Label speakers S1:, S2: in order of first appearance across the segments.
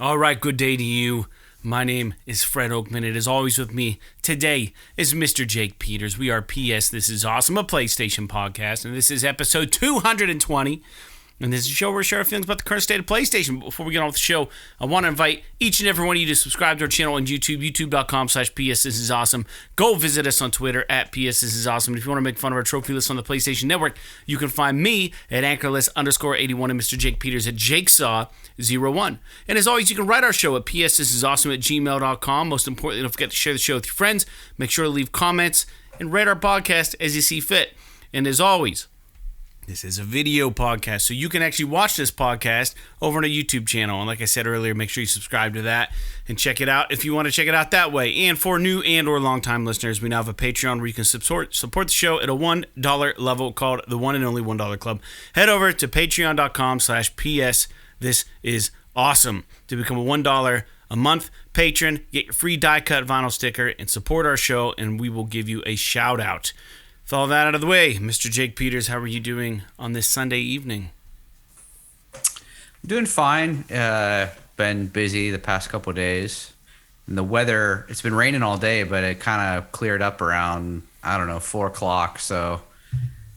S1: All right, good day to you. My name is Fred Oakman. It is always with me today is Mr. Jake Peters. We are PS This Is Awesome, a PlayStation podcast, and this is episode 220. And this is a show where we share our feelings about the current state of PlayStation. But before we get on with the show, I want to invite each and every one of you to subscribe to our channel on YouTube, youtube.com/PS This Is Awesome. Go visit us on Twitter at PS This Is Awesome. And if you want to make fun of our trophy list on the PlayStation Network, you can find me at anchorlist_81 and Mr. Jake Peters at JakeSaw01. And as always, you can write our show at psthisisawesome@gmail.com. Most importantly, don't forget to share the show with your friends. Make sure to leave comments and rate our podcast as you see fit. And as always, this is a video podcast, so you can actually watch this podcast over on a YouTube channel. And like I said earlier, make sure you subscribe to that and check it out if you want to check it out that way. And for new and or long-time listeners, we now have a Patreon where you can support the show at a $1 level called the One and Only $1 Club. Head over to patreon.com/PS This Is Awesome to become a $1 a month patron, get your free die-cut vinyl sticker, and support our show, and we will give you a shout-out. With all that out of the way, Mr. Jake Peters, how are you doing on this Sunday evening?
S2: I'm doing fine. Been busy the past couple of days. And the weather, it's been raining all day, but it kind of cleared up around, 4 o'clock. So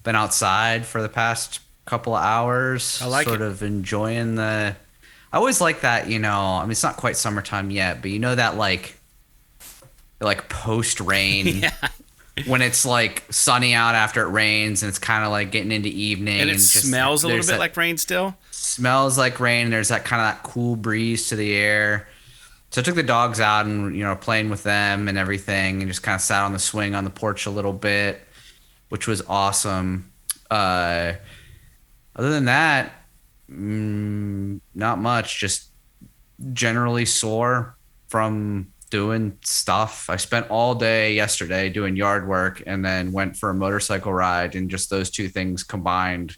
S2: been outside for the past couple of hours.
S1: I like
S2: sort
S1: it.
S2: of enjoying I always like that, it's not quite summertime yet, but that like post-rain.
S1: Yeah.
S2: When it's like sunny out after it rains and it's kind of like getting into evening.
S1: And it smells a little bit like rain still?
S2: Smells like rain. And there's that kind of that cool breeze to the air. So I took the dogs out and, playing with them and everything and just kind of sat on the swing on the porch a little bit, which was awesome. Other than that, not much. Just generally sore from doing stuff. I spent all day yesterday doing yard work and then went for a motorcycle ride, and just those two things combined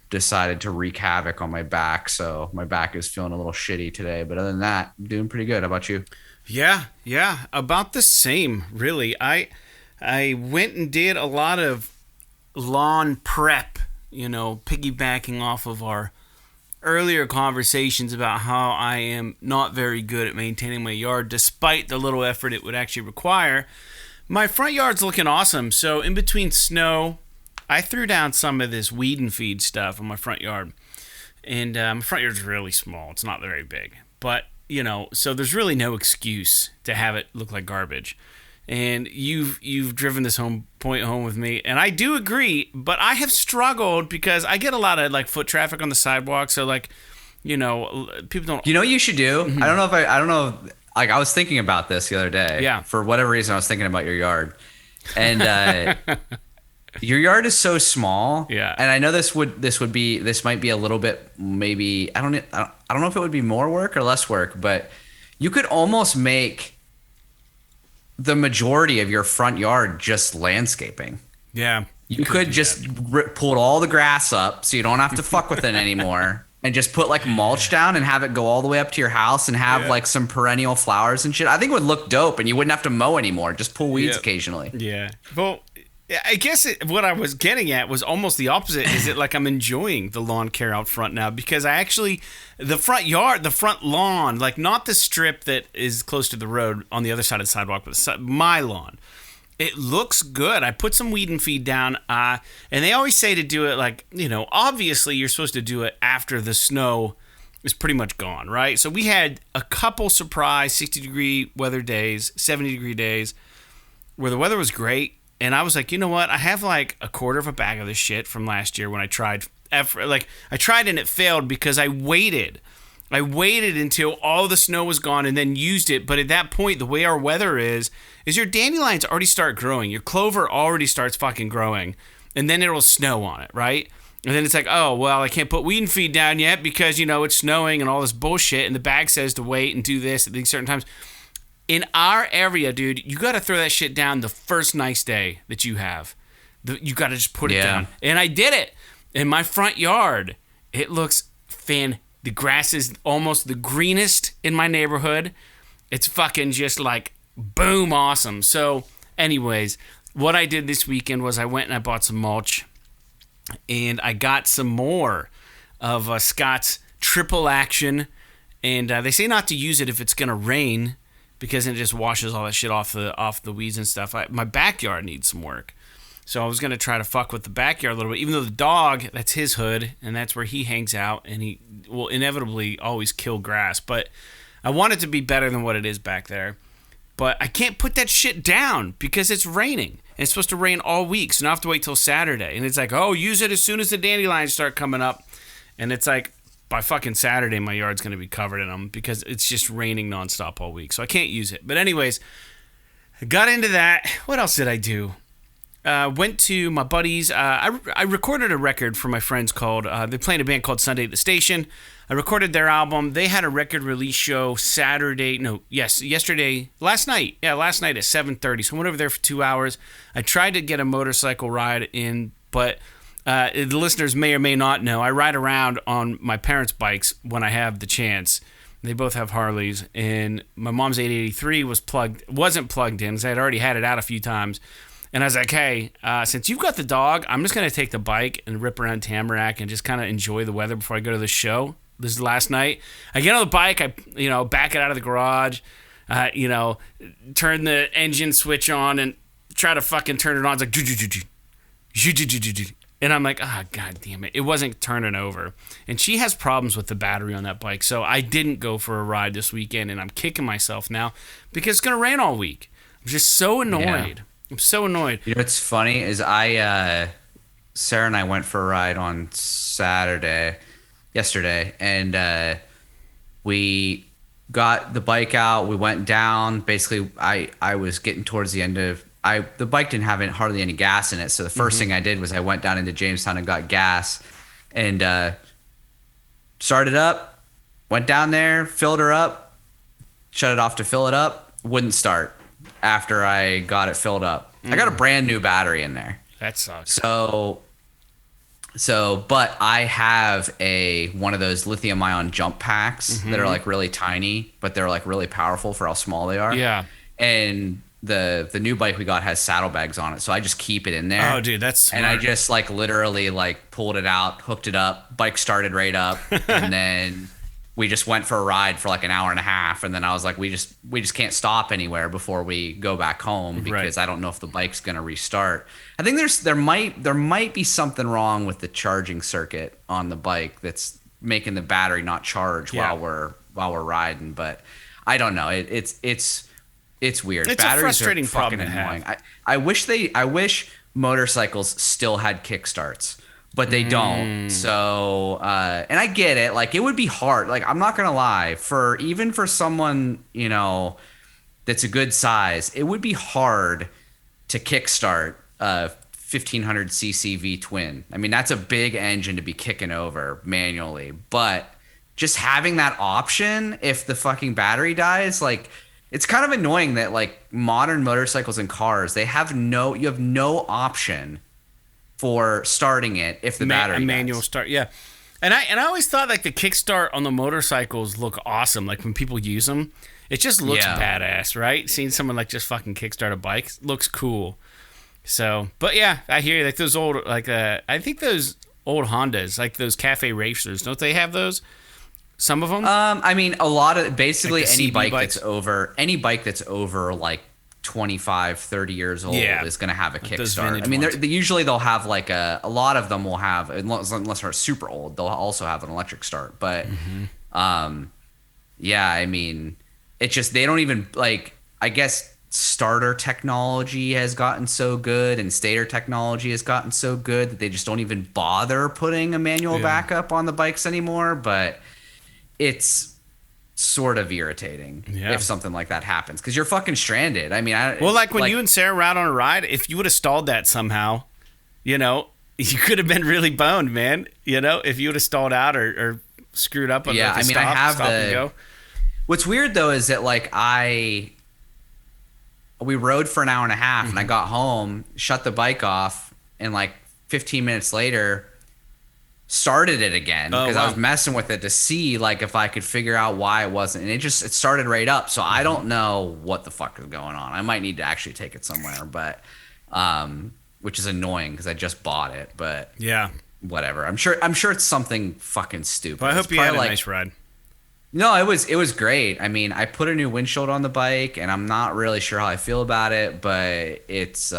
S2: decided to wreak havoc on my back. So my back is feeling a little shitty today, but other than that, I'm doing pretty good. How about you?
S1: Yeah, about the same, really. I went and did a lot of lawn prep, piggybacking off of our earlier conversations about how I am not very good at maintaining my yard despite the little effort it would actually require. My front yard's looking awesome. So in between snow, I threw down some of this weed and feed stuff on my front yard. And my front yard's really small. It's not very big. But, so there's really no excuse to have it look like garbage. And you've driven this point home with me, and I do agree, but I have struggled because I get a lot of like foot traffic on the sidewalk, so people don't.
S2: You know what you should do? Mm-hmm. I don't know. Like I was thinking about this the other day.
S1: Yeah.
S2: For whatever reason, I was thinking about your yard, and your yard is so small.
S1: Yeah.
S2: And I know this might be a little bit maybe I don't know if it would be more work or less work, but you could almost make the majority of your front yard just landscaping.
S1: Yeah.
S2: You could just pull all the grass up so you don't have to fuck with it anymore, and just put like mulch down and have it go all the way up to your house and have like some perennial flowers and shit. I think it would look dope, and you wouldn't have to mow anymore. Just pull weeds occasionally.
S1: Yeah. Well, I guess what I was getting at was almost the opposite. Is it like I'm enjoying the lawn care out front now, because the front lawn, like not the strip that is close to the road on the other side of the sidewalk, but my lawn, it looks good. I put some weed and feed down, and they always say to do it like, obviously you're supposed to do it after the snow is pretty much gone, right? So we had a couple surprise 60-degree weather days, 70-degree days, where the weather was great. And I was like, you know what? I have like a quarter of a bag of this shit from last year when I tried. I tried and it failed because I waited. I waited until all the snow was gone and then used it. But at that point, the way our weather is your dandelions already start growing. Your clover already starts fucking growing. And then it'll snow on it, right? And then it's like, oh, well, I can't put weed and feed down yet because, it's snowing and all this bullshit. And the bag says to wait and do this at these certain times. In our area, dude, you got to throw that shit down the first nice day that you have. You got to just put it down. And I did it. In my front yard, it looks the grass is almost the greenest in my neighborhood. It's fucking just like boom awesome. So anyways, what I did this weekend was I went and I bought some mulch. And I got some more of Scott's triple action And they say not to use it if it's going to rain because it just washes all that shit off the weeds and stuff. My backyard needs some work. So I was going to try to fuck with the backyard a little bit, even though the dog, that's his hood, and that's where he hangs out, and he will inevitably always kill grass. But I want it to be better than what it is back there. But I can't put that shit down because it's raining. And it's supposed to rain all week, so now I have to wait till Saturday. And it's like, oh, use it as soon as the dandelions start coming up. And it's like, by fucking Saturday, my yard's going to be covered in them because it's just raining nonstop all week. So I can't use it. But anyways, I got into that. What else did I do? Went to my buddies. I recorded a record for my friends called, they're playing a band called Sunday at the Station. I recorded their album. They had a record release show last night. Yeah, last night at 7:30. So I went over there for 2 hours. I tried to get a motorcycle ride in, but the listeners may or may not know, I ride around on my parents' bikes when I have the chance. They both have Harleys, and my mom's 883 wasn't plugged in because I had already had it out a few times. And I was like, hey, since you've got the dog, I'm just going to take the bike and rip around Tamarack and just kind of enjoy the weather before I go to the show. This is last night. I get on the bike, I back it out of the garage, turn the engine switch on and try to fucking turn it on. It's like, and I'm like, god damn it. It wasn't turning over. And she has problems with the battery on that bike. So I didn't go for a ride this weekend, and I'm kicking myself now because it's going to rain all week. I'm just so annoyed. Yeah. I'm so annoyed.
S2: You know what's funny is Sarah and I went for a ride on yesterday, and we got the bike out. We went down. Basically, I was getting towards the end of the bike didn't have hardly any gas in it. So the first thing I did was I went down into Jamestown and got gas, and started up. Went down there, filled her up, shut it off to fill it up. Wouldn't start after I got it filled up. I got a brand new battery in there.
S1: That sucks.
S2: So, but I have one of those lithium ion jump packs that are like really tiny, but they're like really powerful for how small they are.
S1: Yeah.
S2: And the new bike we got has saddlebags on it, so I just keep it in there.
S1: Oh, dude, that's smart.
S2: And I just like literally like pulled it out, hooked it up, bike started right up, and then we just went for a ride for like an hour and a half, and then I was like, we just can't stop anywhere before we go back home because I don't know if the bike's gonna restart. I think there might be something wrong with the charging circuit on the bike that's making the battery not charge while we're riding, but I don't know. It's weird.
S1: It's
S2: Batteries
S1: a frustrating
S2: are fucking
S1: problem to
S2: annoying.
S1: have.
S2: I wish motorcycles still had kickstarts, but they don't. So, and I get it. Like, it would be hard. Like, I'm not gonna lie. Even for someone, that's a good size, it would be hard to kickstart a 1500cc V twin. I mean, that's a big engine to be kicking over manually. But just having that option, if the fucking battery dies, like, it's kind of annoying that like modern motorcycles and cars, you have no option for starting it if the battery dies.
S1: Manual start, yeah. And I always thought like the kickstart on the motorcycles look awesome. Like when people use them, it just looks badass, right? Seeing someone like just fucking kickstart a bike looks cool. So, but yeah, I hear you. Like those old, like I think those old Hondas, like those cafe racers, don't they have those? Some of them.
S2: I mean, a lot of basically
S1: like
S2: any bike that's over like 25, 30 years old is going to have a kickstart. I mean, they'll have like a lot of them will have, unless they're super old, they'll also have an electric start. But yeah, I mean, it's just they don't even like. I guess starter technology has gotten so good and stator technology has gotten so good that they just don't even bother putting a manual backup on the bikes anymore. But it's sort of irritating if something like that happens because you're fucking stranded. I mean,
S1: like when you and Sarah were out on a ride, if you would have stalled that somehow, you could have been really boned, man. If you would have stalled out or screwed up. On
S2: I have stop and go. What's weird though is that like we rode for an hour and a half and I got home, shut the bike off, and like 15 minutes later started it again because I was messing with it to see like if I could figure out why it wasn't, and it started right up. So I don't know what the fuck is going on. I might need to actually take it somewhere, but which is annoying because I just bought it. But
S1: yeah,
S2: whatever. I'm sure it's something fucking stupid.
S1: Well, I hope you had a nice ride.
S2: No, it was great. I mean, I put a new windshield on the bike, and I'm not really sure how I feel about it, but it's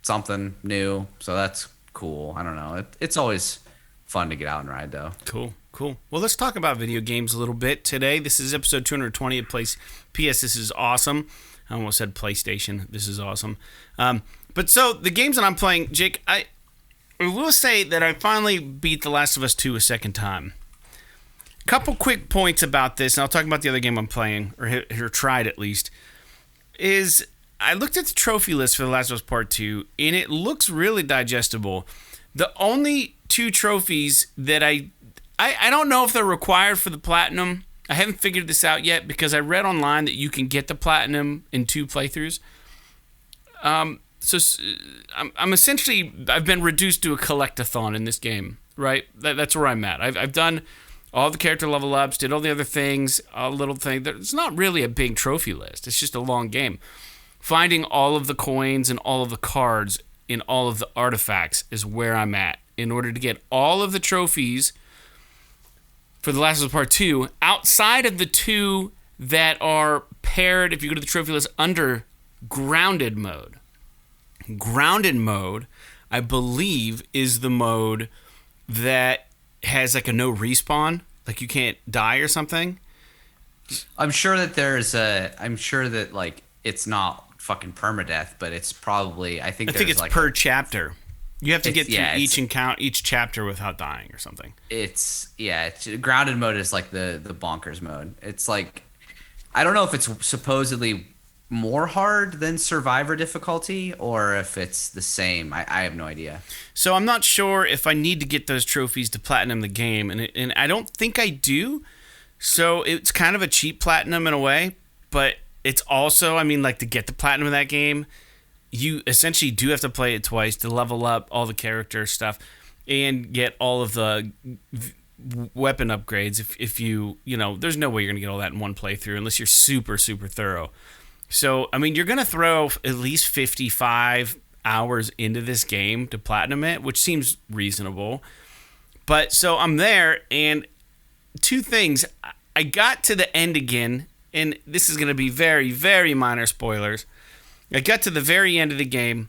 S2: something new, so that's cool. I don't know. It's always fun to get out and ride, though.
S1: Cool, cool. Well, let's talk about video games a little bit today. This is episode 220 of PS. This is awesome. I almost said PlayStation. This is awesome. But so the games that I'm playing, Jake, I will say that I finally beat The Last of Us 2 a second time. Couple quick points about this, and I'll talk about the other game I'm playing, or tried at least, is I looked at the trophy list for The Last of Us Part 2, and it looks really digestible. The only two trophies that I don't know if they're required for the platinum. I haven't figured this out yet because I read online that you can get the platinum in 2 playthroughs. So I'm essentially, I've been reduced to a collect-a-thon in this game, right? That's where I'm at. I've done all the character level ups, did all the other things, a little thing. It's not really a big trophy list. It's just a long game. Finding all of the coins and all of the cards in all of the artifacts is where I'm at. In order to get all of the trophies for The Last of Us Part 2, outside of the 2 that are paired, if you go to the trophy list, under grounded mode. Grounded mode, I believe, is the mode that has like a no respawn, like you can't die or something.
S2: I'm sure that like it's not fucking permadeath, but it's probably I think
S1: it's
S2: like
S1: per chapter. You have to get through
S2: yeah,
S1: each chapter without dying or something.
S2: It's grounded mode is like the bonkers mode. It's like I don't know if it's supposedly more hard than survivor difficulty or if it's the same. I have no idea.
S1: So I'm not sure if I need to get those trophies to platinum the game, and I don't think I do. So it's kind of a cheap platinum in a way, but it's also, I mean, like to get the platinum of that game, you essentially do have to play it twice to level up all the character stuff and get all of the weapon upgrades. If you there's no way you're going to get all that in one playthrough unless you're super, super thorough. So, I mean, you're going to throw at least 55 hours into this game to platinum it, which seems reasonable. But so I'm there, and two things. I got to the end again, and this is going to be very, very minor spoilers. I got to the very end of the game,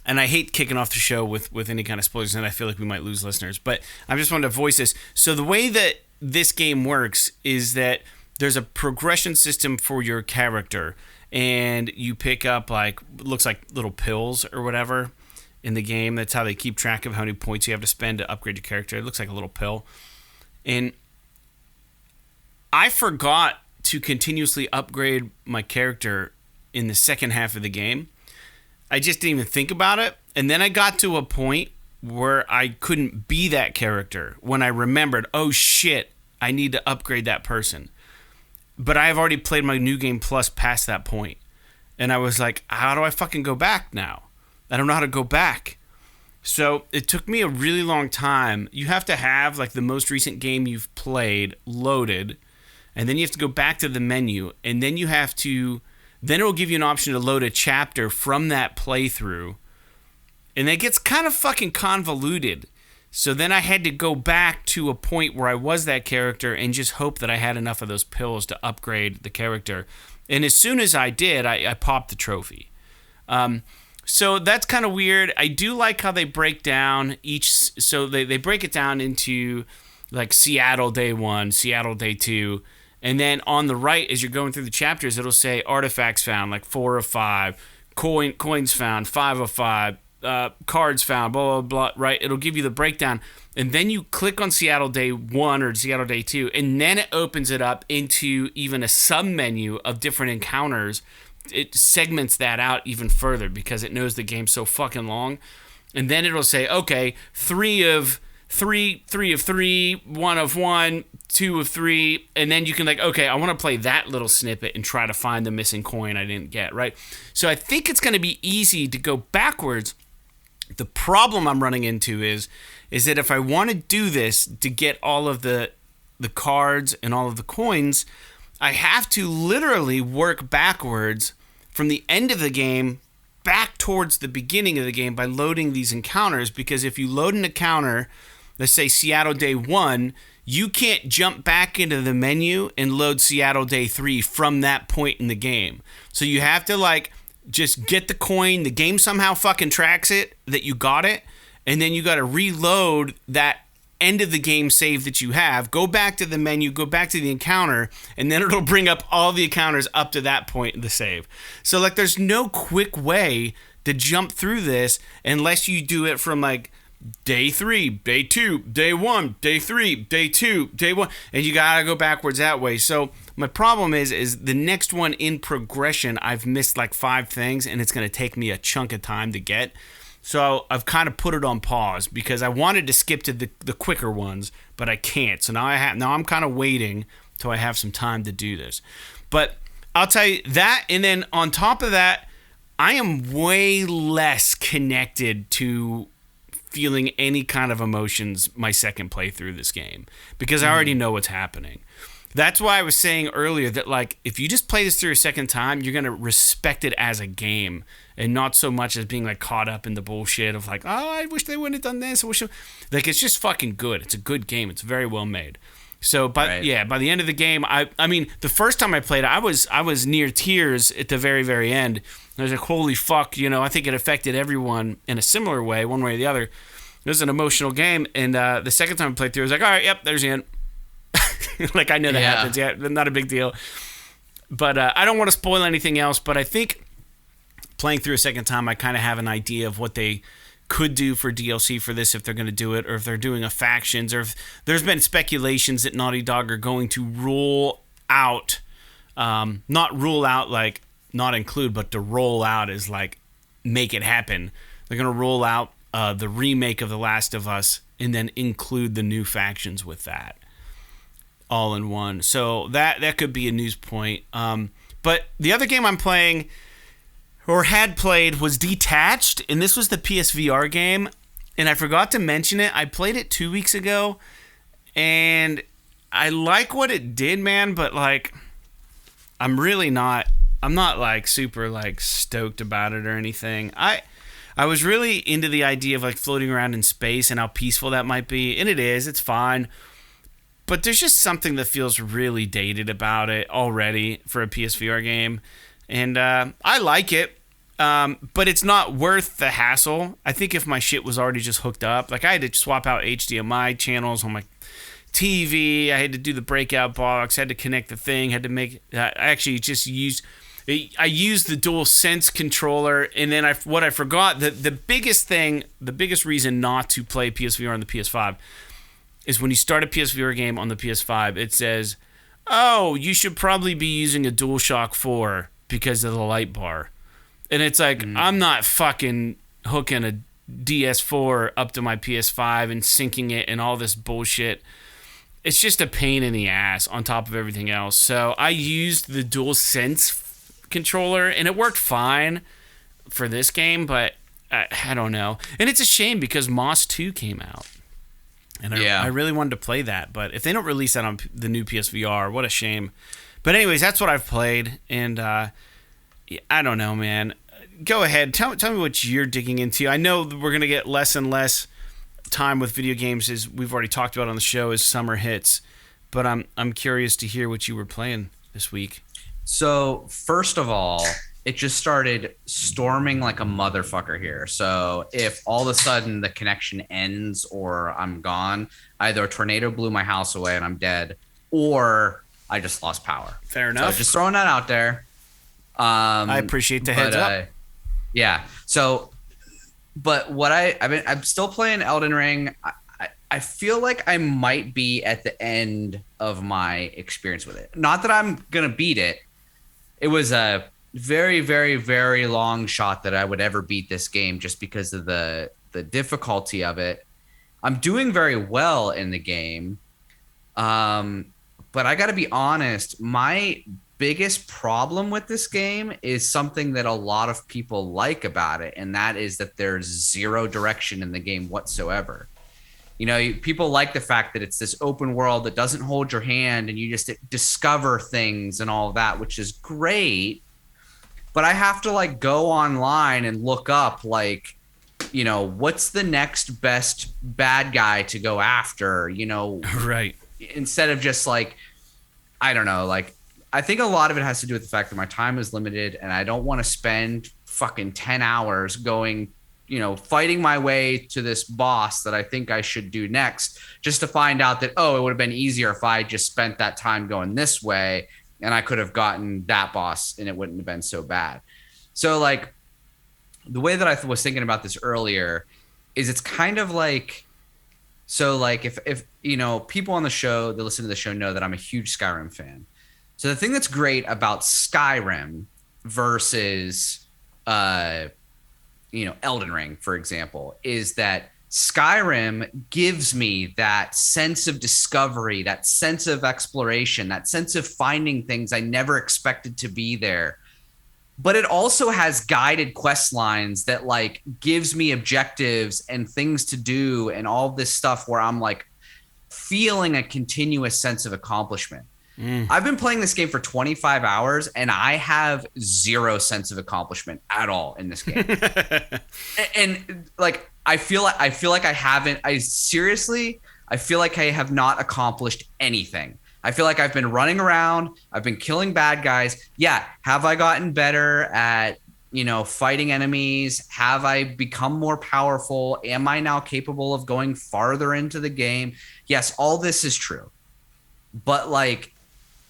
S1: and I hate kicking off the show with any kind of spoilers, and I feel like we might lose listeners. But I just wanted to voice this. So the way that this game works is that there's a progression system for your character, and you pick up looks like little pills or whatever in the game. That's how they keep track of how many points you have to spend to upgrade your character. It looks like a little pill. And I forgot to continuously upgrade my character in the second half of the game. I just didn't even think about it. And then I got to a point where I couldn't be that character when I remembered, oh shit, I need to upgrade that person. But I have already played my New Game Plus past that point. And I was like, how do I fucking go back now? I don't know how to go back. So it took me a really long time. You have to have like the most recent game you've played loaded. And then you have to go back to the menu. And then you have to... Then it will give you an option to load a chapter from that playthrough. And it gets kind of fucking convoluted. So then I had to go back to a point where I was that character and just hope that I had enough of those pills to upgrade the character. And as soon as I did, I popped the trophy. So that's kind of weird. I do like how they break down each... So they break it down into like Seattle Day 1, Seattle Day 2. And then on the right, as you're going through the chapters, it'll say artifacts found, like 4 of 5. Coins found, 5 of 5. Cards found, blah, blah, blah, right? It'll give you the breakdown. And then you click on Seattle Day 1 or Seattle Day 2, and then it opens it up into even a sub-menu of different encounters. It segments that out even further because it knows the game's so fucking long. And then it'll say, okay, 3 of 3, 3 of 3, 1 of 1, 2 of 3, and then you can okay, I want to play that little snippet and try to find the missing coin I didn't get, right? So I think it's going to be easy to go backwards. The problem I'm running into is that if I want to do this to get all of the cards and all of the coins, I have to literally work backwards from the end of the game back towards the beginning of the game by loading these encounters, because if you load an encounter, let's say Seattle Day 1, you can't jump back into the menu and load Seattle Day 3 from that point in the game. So you have to like just get the coin. The game somehow fucking tracks it that you got it. And then you got to reload that end of the game save that you have, go back to the menu, go back to the encounter, and then it'll bring up all the encounters up to that point in the save. So like there's no quick way to jump through this unless you do it from like day 3, day 2, day 1, day 3, day 2, day 1, and you gotta go backwards that way. So my problem is the next one in progression, I've missed like 5 things, and it's gonna take me a chunk of time to get. So I've kind of put it on pause because I wanted to skip to the quicker ones, but I can't. So now I'm kind of waiting till I have some time to do this. But I'll tell you that, and then on top of that, I am way less connected to feeling any kind of emotions my second playthrough of this game because I already know what's happening. That's why I was saying earlier that like if you just play this through a second time, you're going to respect it as a game and not so much as being like caught up in the bullshit of like, oh, I wish they wouldn't have done this. Like it's just fucking good. It's a good game. It's very well made. So, but yeah, by the end of the game, I mean, the first time I played it, I was near tears at the very, very end. I was like, holy fuck, I think it affected everyone in a similar way, one way or the other. It was an emotional game, and the second time I played through, I was like, all right, yep, there's the end. Like, I know that happens. Yeah, not a big deal. But I don't want to spoil anything else, but I think playing through a second time, I kind of have an idea of what they could do for DLC for this if they're going to do it, or if they're doing a factions, or if there's been speculations that Naughty Dog are going to roll out, not rule out like not include, but to roll out is like make it happen. They're going to roll out the remake of The Last of Us and then include the new factions with that all in one. So that could be a news point. But the other game I'm playing or had played was Detached, and this was the PSVR game, and I forgot to mention it. I played it 2 weeks ago, and I like what it did, man, but like I'm not like super like stoked about it or anything. I was really into the idea of like floating around in space and how peaceful that might be, and it's fine. But there's just something that feels really dated about it already for a PSVR game. And I like it, but it's not worth the hassle. I think if my shit was already just hooked up, like I had to swap out HDMI channels on my TV, I had to do the breakout box, had to connect the thing, had to make... I actually just used the Dual Sense controller, and then what I forgot, the biggest reason not to play PSVR on the PS5 is when you start a PSVR game on the PS5, it says, oh, you should probably be using a DualShock 4 because of the light bar. And it's like, I'm not fucking hooking a DS4 up to my PS5 and syncing it and all this bullshit. It's just a pain in the ass on top of everything else. So I used the DualSense controller, and it worked fine for this game, but I don't know. And it's a shame because Moss 2 came out. And I really wanted to play that, but if they don't release that on the new PSVR, what a shame. But anyways, that's what I've played, and I don't know, man. Go ahead, tell me what you're digging into. I know we're gonna get less and less time with video games, as we've already talked about on the show, as summer hits. But I'm curious to hear what you were playing this week.
S2: So first of all, it just started storming like a motherfucker here. So if all of a sudden the connection ends or I'm gone, either a tornado blew my house away and I'm dead, or I just lost power.
S1: Fair enough.
S2: So just throwing that out there.
S1: I appreciate the heads up.
S2: Yeah. So, but what I'm still playing Elden Ring. I feel like I might be at the end of my experience with it. Not that I'm gonna beat it. It was a very, very, very long shot that I would ever beat this game just because of the difficulty of it. I'm doing very well in the game. But I got to be honest, my biggest problem with this game is something that a lot of people like about it, and that is that there's zero direction in the game whatsoever. People like the fact that it's this open world that doesn't hold your hand and you just discover things and all of that, which is great. But I have to like go online and look up like, what's the next best bad guy to go after,
S1: Right.
S2: instead of just like, I don't know, like I think a lot of it has to do with the fact that my time is limited and I don't want to spend fucking 10 hours going, fighting my way to this boss that I think I should do next, just to find out that, oh, it would have been easier if I just spent that time going this way and I could have gotten that boss and it wouldn't have been so bad. So like the way that I was thinking about this earlier is it's kind of like, so like if people on the show that listen to the show know that I'm a huge Skyrim fan. So the thing that's great about Skyrim versus Elden Ring, for example, is that Skyrim gives me that sense of discovery, that sense of exploration, that sense of finding things I never expected to be there. But it also has guided quest lines that like gives me objectives and things to do and all this stuff where I'm like feeling a continuous sense of accomplishment. I've been playing this game for 25 hours and I have zero sense of accomplishment at all in this game. and like I feel like I feel like I have not accomplished anything. I feel like I've been running around, I've been killing bad guys. Yeah, have I gotten better at fighting enemies? Have I become more powerful? Am I now capable of going farther into the game? Yes, all this is true. But like,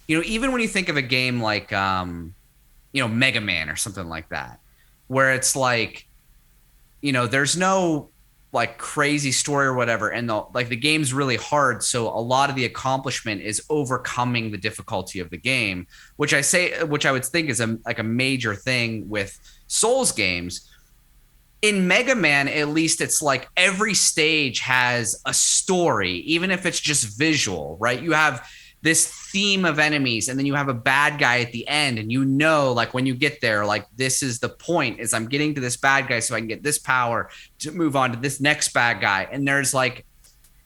S2: even when you think of a game like, Mega Man or something like that, where it's like, there's no like crazy story or whatever. And the game's really hard. So a lot of the accomplishment is overcoming the difficulty of the game, which I would think is a major thing with Souls games. In Mega Man, at least it's like every stage has a story, even if it's just visual, right? You have this theme of enemies and then you have a bad guy at the end and like when you get there, like this is the point is I'm getting to this bad guy so I can get this power to move on to this next bad guy. And there's like,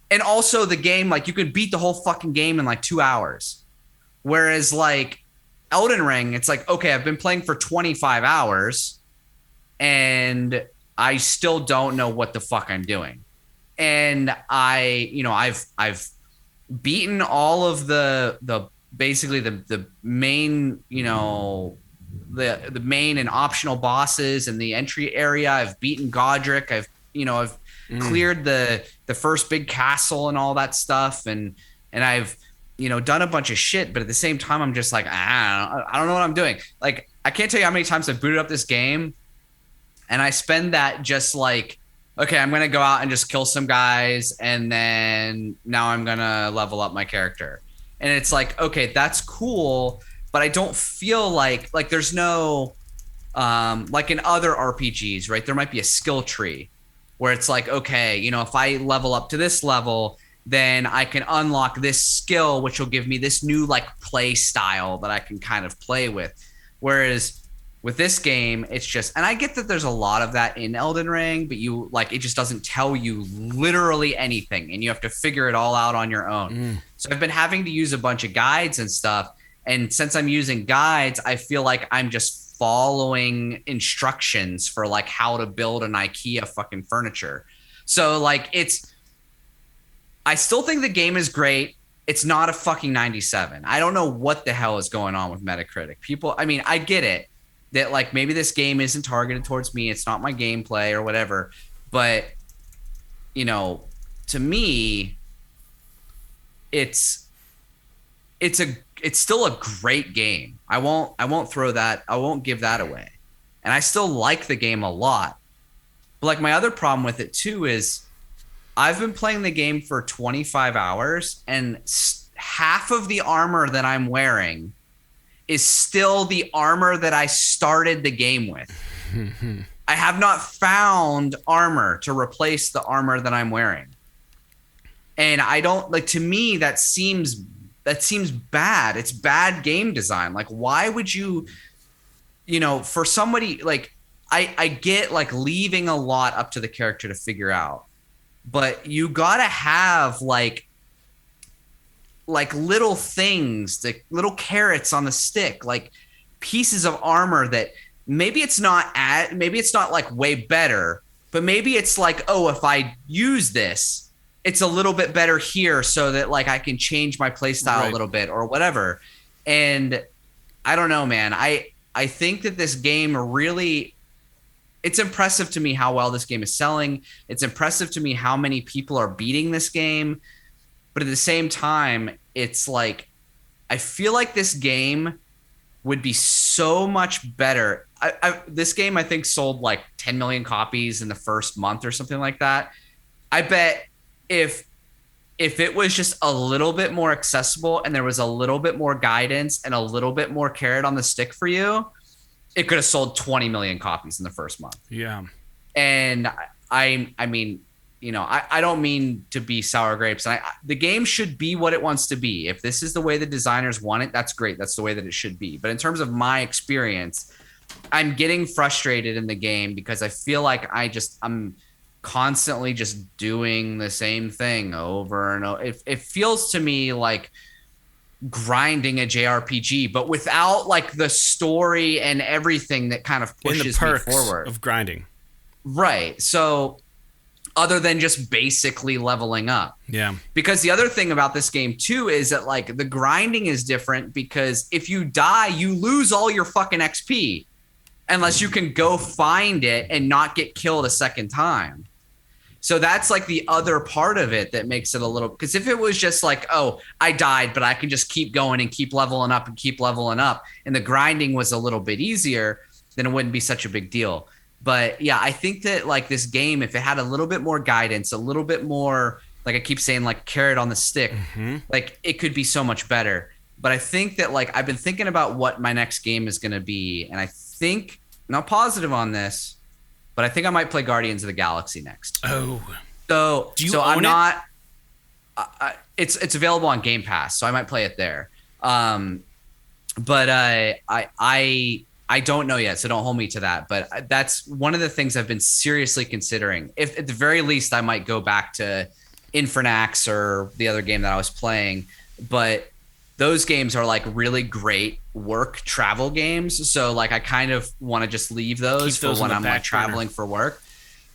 S2: and also the game, like you could beat the whole fucking game in like 2 hours. Whereas like Elden Ring, it's like, okay, I've been playing for 25 hours and I still don't know what the fuck I'm doing. And I've beaten all of the basically the main, the main and optional bosses in the entry area. I've beaten Godric. I've cleared the first big castle and all that stuff. And I've, done a bunch of shit, but at the same time, I'm just like, I don't know what I'm doing. Like, I can't tell you how many times I've booted up this game and I spend that just like, okay, I'm going to go out and just kill some guys. And then now I'm going to level up my character. And it's like, okay, that's cool. But I don't feel like there's no, like in other RPGs, right? There might be a skill tree where it's like, okay, if I level up to this level, then I can unlock this skill, which will give me this new like play style that I can kind of play with. Whereas with this game, it's just, and I get that there's a lot of that in Elden Ring, but it just doesn't tell you literally anything and you have to figure it all out on your own. So I've been having to use a bunch of guides and stuff. And since I'm using guides, I feel like I'm just following instructions for like how to build an IKEA fucking furniture. So like I still think the game is great. It's not a fucking 97. I don't know what the hell is going on with Metacritic. People, I mean, I get it that like maybe this game isn't targeted towards me. It's not my gameplay or whatever. But, to me, it's still a great game. I won't throw that. I won't give that away. And I still like the game a lot. But like my other problem with it too is I've been playing the game for 25 hours and half of the armor that I'm wearing is still the armor that I started the game with. I have not found armor to replace the armor that I'm wearing. And I don't like, to me, that seems bad. It's bad game design. Like, why would you, for somebody like, I get like leaving a lot up to the character to figure out, but you gotta have like little things, like little carrots on the stick, like pieces of armor that maybe it's not like way better, but maybe it's like, oh, if I use this, it's a little bit better here so that like I can change my play style a little bit or whatever. And I don't know, man. I think that this game really, it's impressive to me how well this game is selling. It's impressive to me how many people are beating this game. But at the same time, it's like, I feel like this game would be so much better. This game, I think, sold like 10 million copies in the first month or something like that. I bet if it was just a little bit more accessible and there was a little bit more guidance and a little bit more carrot on the stick for you, it could have sold 20 million copies in the first month.
S1: Yeah.
S2: And I mean, you know, I don't mean to be sour grapes. The game should be what it wants to be. If this is the way the designers want it, that's great. That's the way that it should be. But in terms of my experience, I'm getting frustrated in the game because I feel like I'm constantly just doing the same thing over and over. It feels to me like grinding a JRPG, but without like the story and everything that kind of pushes me forward.
S1: Of grinding.
S2: Right. So other than just basically leveling up.
S1: Yeah.
S2: Because the other thing about this game too is that like the grinding is different because if you die, you lose all your fucking XP unless you can go find it and not get killed a second time. So that's like the other part of it that makes it a little, because if it was just like, oh, I died, but I can just keep going and keep leveling up and keep leveling up, and the grinding was a little bit easier, then it wouldn't be such a big deal. But yeah, I think that like this game, if it had a little bit more guidance, a little bit more, like I keep saying, like carrot on the stick, like it could be so much better. But I think that like I've been thinking about what my next game is going to be, and I think, not positive on this, but I think I might play Guardians of the Galaxy next.
S1: Oh,
S2: so
S1: do you own
S2: I'm
S1: it?
S2: not. It's available on Game Pass, so I might play it there. But I don't know yet, so don't hold me to that. But that's one of the things I've been seriously considering. If at the very least, I might go back to Infernax or the other game that I was playing. But those games are like really great work travel games. So like I kind of want to just leave those for when I'm like traveling for work.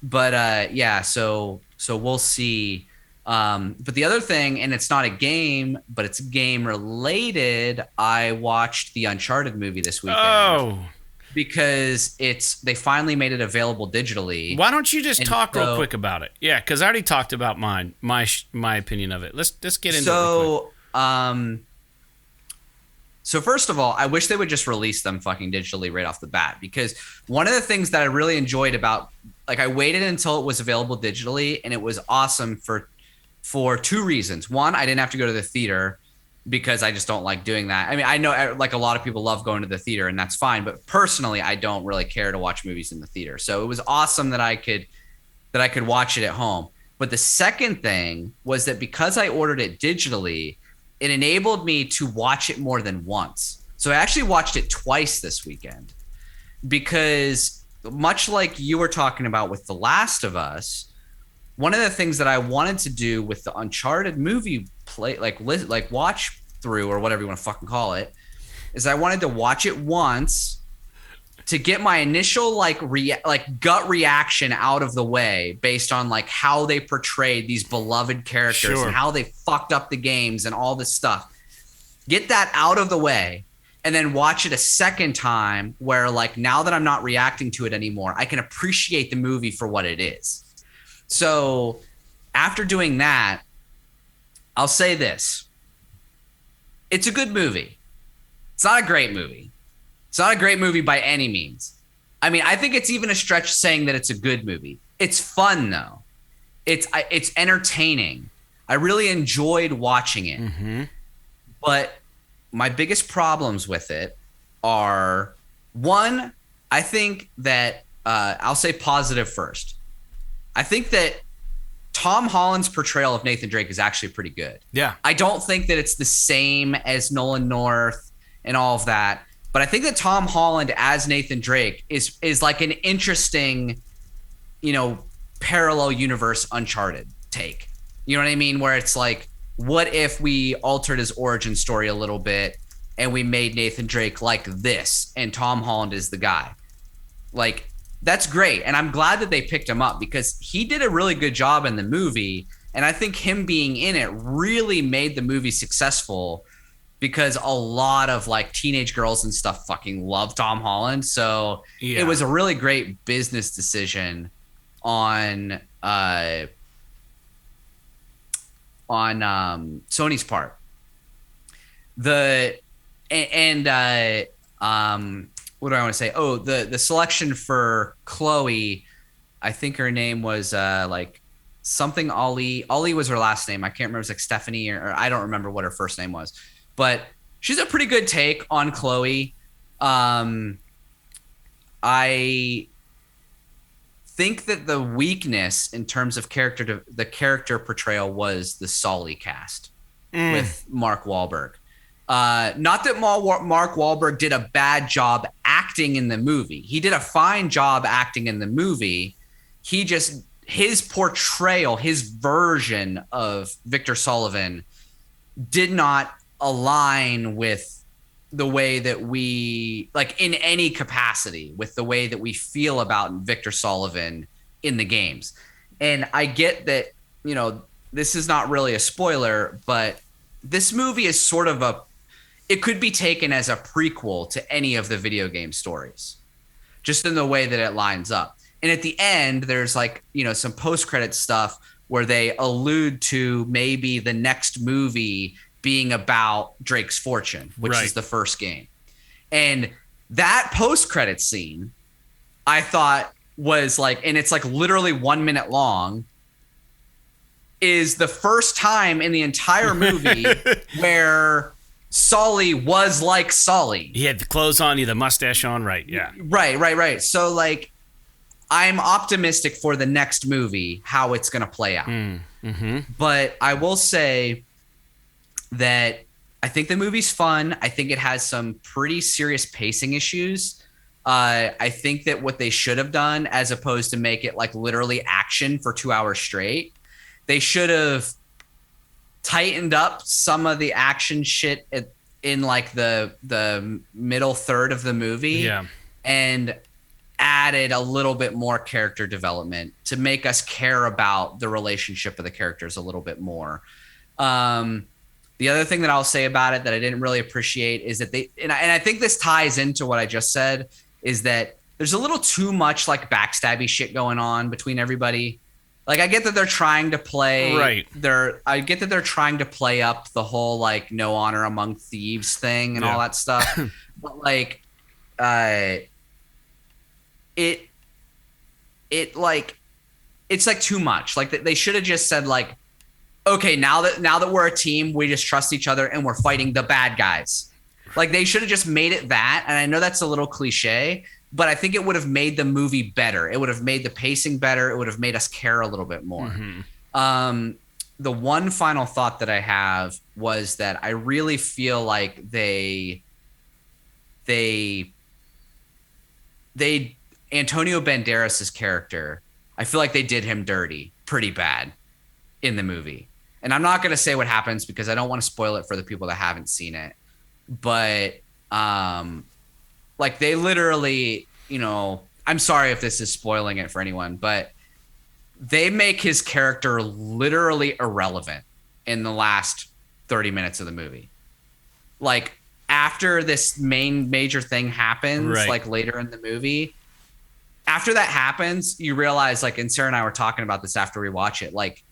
S2: But yeah, so we'll see. But the other thing, and it's not a game, but it's game related. I watched the Uncharted movie this weekend.
S1: Oh,
S2: because they finally made it available digitally.
S1: Why don't you just talk real quick about it? Yeah, because I already talked about my opinion of it. Let's get into it real quick.
S2: So first of all, I wish they would just release them fucking digitally right off the bat, because one of the things that I really enjoyed about, like, I waited until it was available digitally, and it was awesome for two reasons. One, I didn't have to go to the theater because I just don't like doing that. I mean, I know like a lot of people love going to the theater, and that's fine, but personally, I don't really care to watch movies in the theater. So it was awesome that I could watch it at home. But the second thing was that because I ordered it digitally, it enabled me to watch it more than once. So I actually watched it twice this weekend, because much like you were talking about with The Last of Us, one of the things that I wanted to do with the Uncharted movie watch through, or whatever you want to fucking call it, is I wanted to watch it once to get my initial gut reaction out of the way based on like how they portrayed these beloved characters and how they fucked up the games and all this stuff. Get that out of the way, and then watch it a second time where like now that I'm not reacting to it anymore, I can appreciate the movie for what it is. So after doing that, I'll say this. It's a good movie. It's not a great movie. It's not a great movie by any means. I mean, I think it's even a stretch saying that it's a good movie. It's fun, though. It's entertaining. I really enjoyed watching it. Mm-hmm. But my biggest problems with it are, one, I think that I'll say positive first. I think that Tom Holland's portrayal of Nathan Drake is actually pretty good. Yeah. I don't think that it's the same as Nolan North and all of that, but I think that Tom Holland as Nathan Drake is like an interesting, parallel universe Uncharted take. You know what I mean? Where it's like, what if we altered his origin story a little bit and we made Nathan Drake like this and Tom Holland is the guy? Like, that's great. And I'm glad that they picked him up, because he did a really good job in the movie. And I think him being in it really made the movie successful because a lot of like teenage girls and stuff fucking love Tom Holland. So it was a really great business decision on Sony's part. What do I want to say? Oh, the selection for Chloe, I think her name was like something Ali. Ali was her last name. I can't remember. It was like Stephanie or I don't remember what her first name was. But she's a pretty good take on Chloe. I think that the weakness in terms of the character portrayal was the Sully cast with Mark Wahlberg. Not that Mark Wahlberg did a bad job acting in the movie. He did a fine job acting in the movie. His portrayal, his version of Victor Sullivan did not align with the way that we, like in any capacity, with the way that we feel about Victor Sullivan in the games. And I get that, you know, this is not really a spoiler, but this movie is sort of it could be taken as a prequel to any of the video game stories, just in the way that it lines up. And at the end, there's like, you know, some post-credit stuff where they allude to maybe the next movie being about Drake's Fortune, which is the first game. And that post-credit scene, I thought was like, and it's like literally 1 minute long, is the first time in the entire movie where Sully was like Sully.
S1: He had the clothes on, he had the mustache on, right? Yeah.
S2: Right. So like, I'm optimistic for the next movie, how it's going to play out. Mm-hmm. But I will say that I think the movie's fun. I think it has some pretty serious pacing issues. I think that what they should have done, as opposed to make it like literally action for 2 hours straight, they should have tightened up some of the action shit in like the middle third of the movie, and added a little bit more character development to make us care about the relationship of the characters a little bit more. The other thing that I'll say about it that I didn't really appreciate is that and I think this ties into what I just said, is that there's a little too much like backstabby shit going on between everybody. Like, I get that they're trying to play I get that they're trying to play up the whole like no honor among thieves thing and all that stuff. But like it like, it's like too much. Like, they should have just said like, okay, now that we're a team, we just trust each other and we're fighting the bad guys. Like, they should have just made it that. And I know that's a little cliche, but I think it would have made the movie better. It would have made the pacing better. It would have made us care a little bit more. Mm-hmm. The one final thought that I have was that I really feel like they Antonio Banderas's character, I feel like they did him dirty pretty bad in the movie. And I'm not going to say what happens because I don't want to spoil it for the people that haven't seen it. But like, they literally, you know, I'm sorry if this is spoiling it for anyone, but they make his character literally irrelevant in the last 30 minutes of the movie. Like, after this major thing happens, like later in the movie, after that happens, you realize, like, and Sarah and I were talking about this after we watch it, like,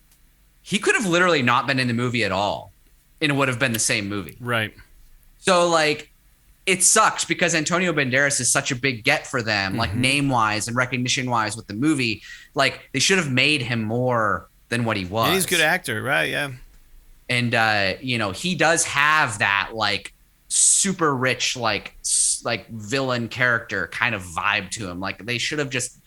S2: he could have literally not been in the movie at all, and it would have been the same movie. Right. So, like, it sucks because Antonio Banderas is such a big get for them, like name-wise and recognition-wise with the movie. Like, they should have made him more than what he was.
S1: And he's a good actor, right? Yeah.
S2: And, you know, he does have that, like, super rich, like villain character kind of vibe to him. Like, they should have just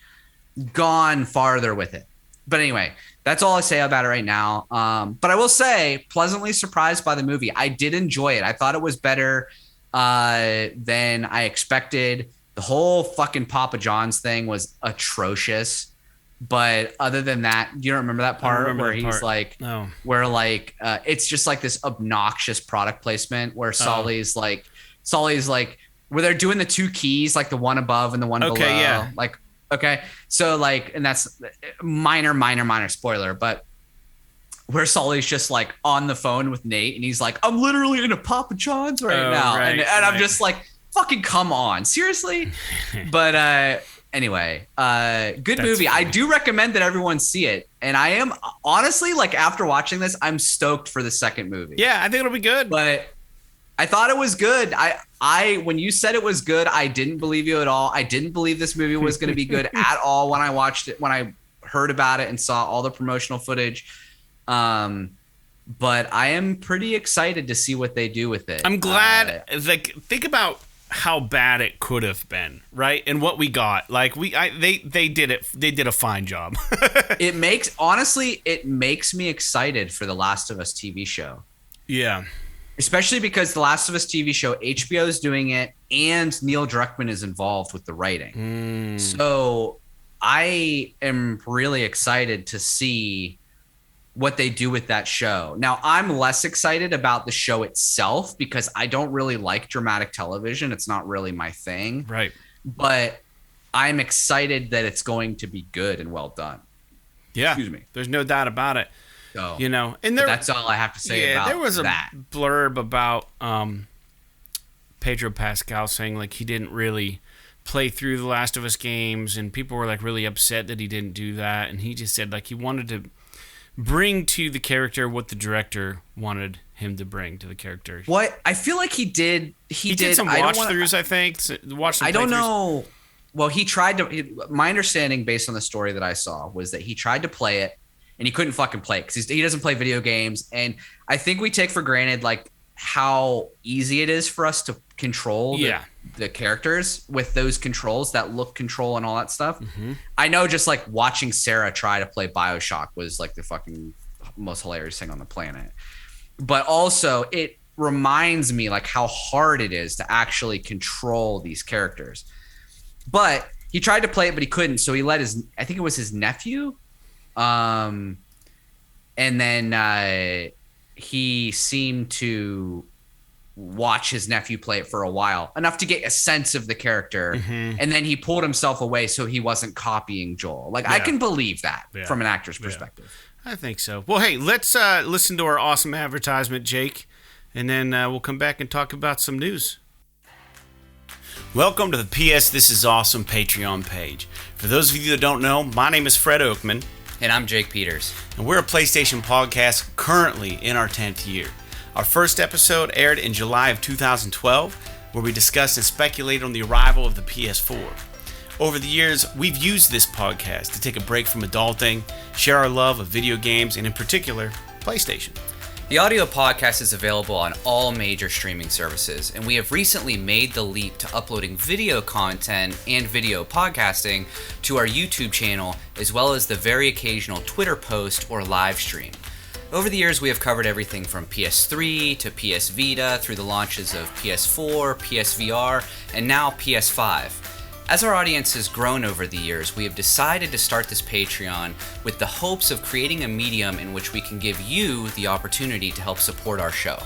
S2: gone farther with it. But anyway, that's all I say about it right now. But I will say, pleasantly surprised by the movie. I did enjoy it. I thought it was better than I expected. The whole fucking Papa John's thing was atrocious. But other than that, you don't remember that part where he's like, no. Where like, it's just like this obnoxious product placement where Sully's like, where they're doing the two keys, like the one above and the one below. Yeah. Like, okay. So like, and that's minor spoiler, but where Sully's just like on the phone with Nate and he's like, I'm literally in a Papa John's right now.
S1: Right,
S2: and I'm just like, fucking come on, seriously? But anyway, good movie.
S1: Funny.
S2: I do recommend that everyone see it. And I am honestly, like, after watching this, I'm stoked for the second movie.
S1: Yeah, I think it'll be good.
S2: But I thought it was good. I when you said it was good, I didn't believe you at all. I didn't believe this movie was going to be good at all when I watched it, when I heard about it and saw all the promotional footage. But I am pretty excited to see what they do with it.
S1: I'm glad. Like, think about how bad it could have been, right? And what we got. Like, they did it. They did a fine job.
S2: It makes me excited for the Last of Us TV show.
S1: Yeah.
S2: Especially because the Last of Us TV show, HBO is doing it, and Neil Druckmann is involved with the writing. So I am really excited to see what they do with that show. Now, I'm less excited about the show itself because I don't really like dramatic television. It's not really my thing.
S1: Right.
S2: But I'm excited that it's going to be good and well done.
S1: Yeah.
S2: Excuse me.
S1: There's no doubt about it.
S2: So,
S1: you know, and
S2: that's all I have to say about that.
S1: There was a blurb about Pedro Pascal saying, like, he didn't really play through the Last of Us games, and people were, like, really upset that he didn't do that. And he just said, like, he wanted to bring to the character what the director wanted him to bring to the character.
S2: What I feel like he did
S1: some watch-throughs, I think.
S2: I don't know. Well, he tried to. My understanding, based on the story that I saw, was that he tried to play it, and he couldn't fucking play it because he doesn't play video games. And I think we take for granted, like, how easy it is for us to control the characters with those controls, that look control and all that stuff. I know, just like watching Sarah try to play BioShock was like the fucking most hilarious thing on the planet. But also it reminds me like how hard it is to actually control these characters. But he tried to play it, but he couldn't. So he let I think it was his nephew. And then he seemed to watch his nephew play it for a while, enough to get a sense of the character. And then he pulled himself away so he wasn't copying Joel. Like, I can believe that from an actor's perspective.
S1: I think so. Well, hey, let's listen to our awesome advertisement, Jake, and then we'll come back and talk about some news. Welcome to the PS This Is Awesome Patreon page. For those of you that don't know, my name is Fred Oakman.
S3: And I'm Jake Peters.
S1: And we're a PlayStation podcast currently in our 10th year. Our first episode aired in July of 2012, where we discussed and speculated on the arrival of the PS4. Over the years, we've used this podcast to take a break from adulting, share our love of video games, and in particular, PlayStation.
S3: The audio podcast is available on all major streaming services, and we have recently made the leap to uploading video content and video podcasting to our YouTube channel, as well as the very occasional Twitter post or live stream. Over the years, we have covered everything from PS3 to PS Vita through the launches of PS4, PSVR, and now PS5. As our audience has grown over the years, we have decided to start this Patreon with the hopes of creating a medium in which we can give you the opportunity to help support our show.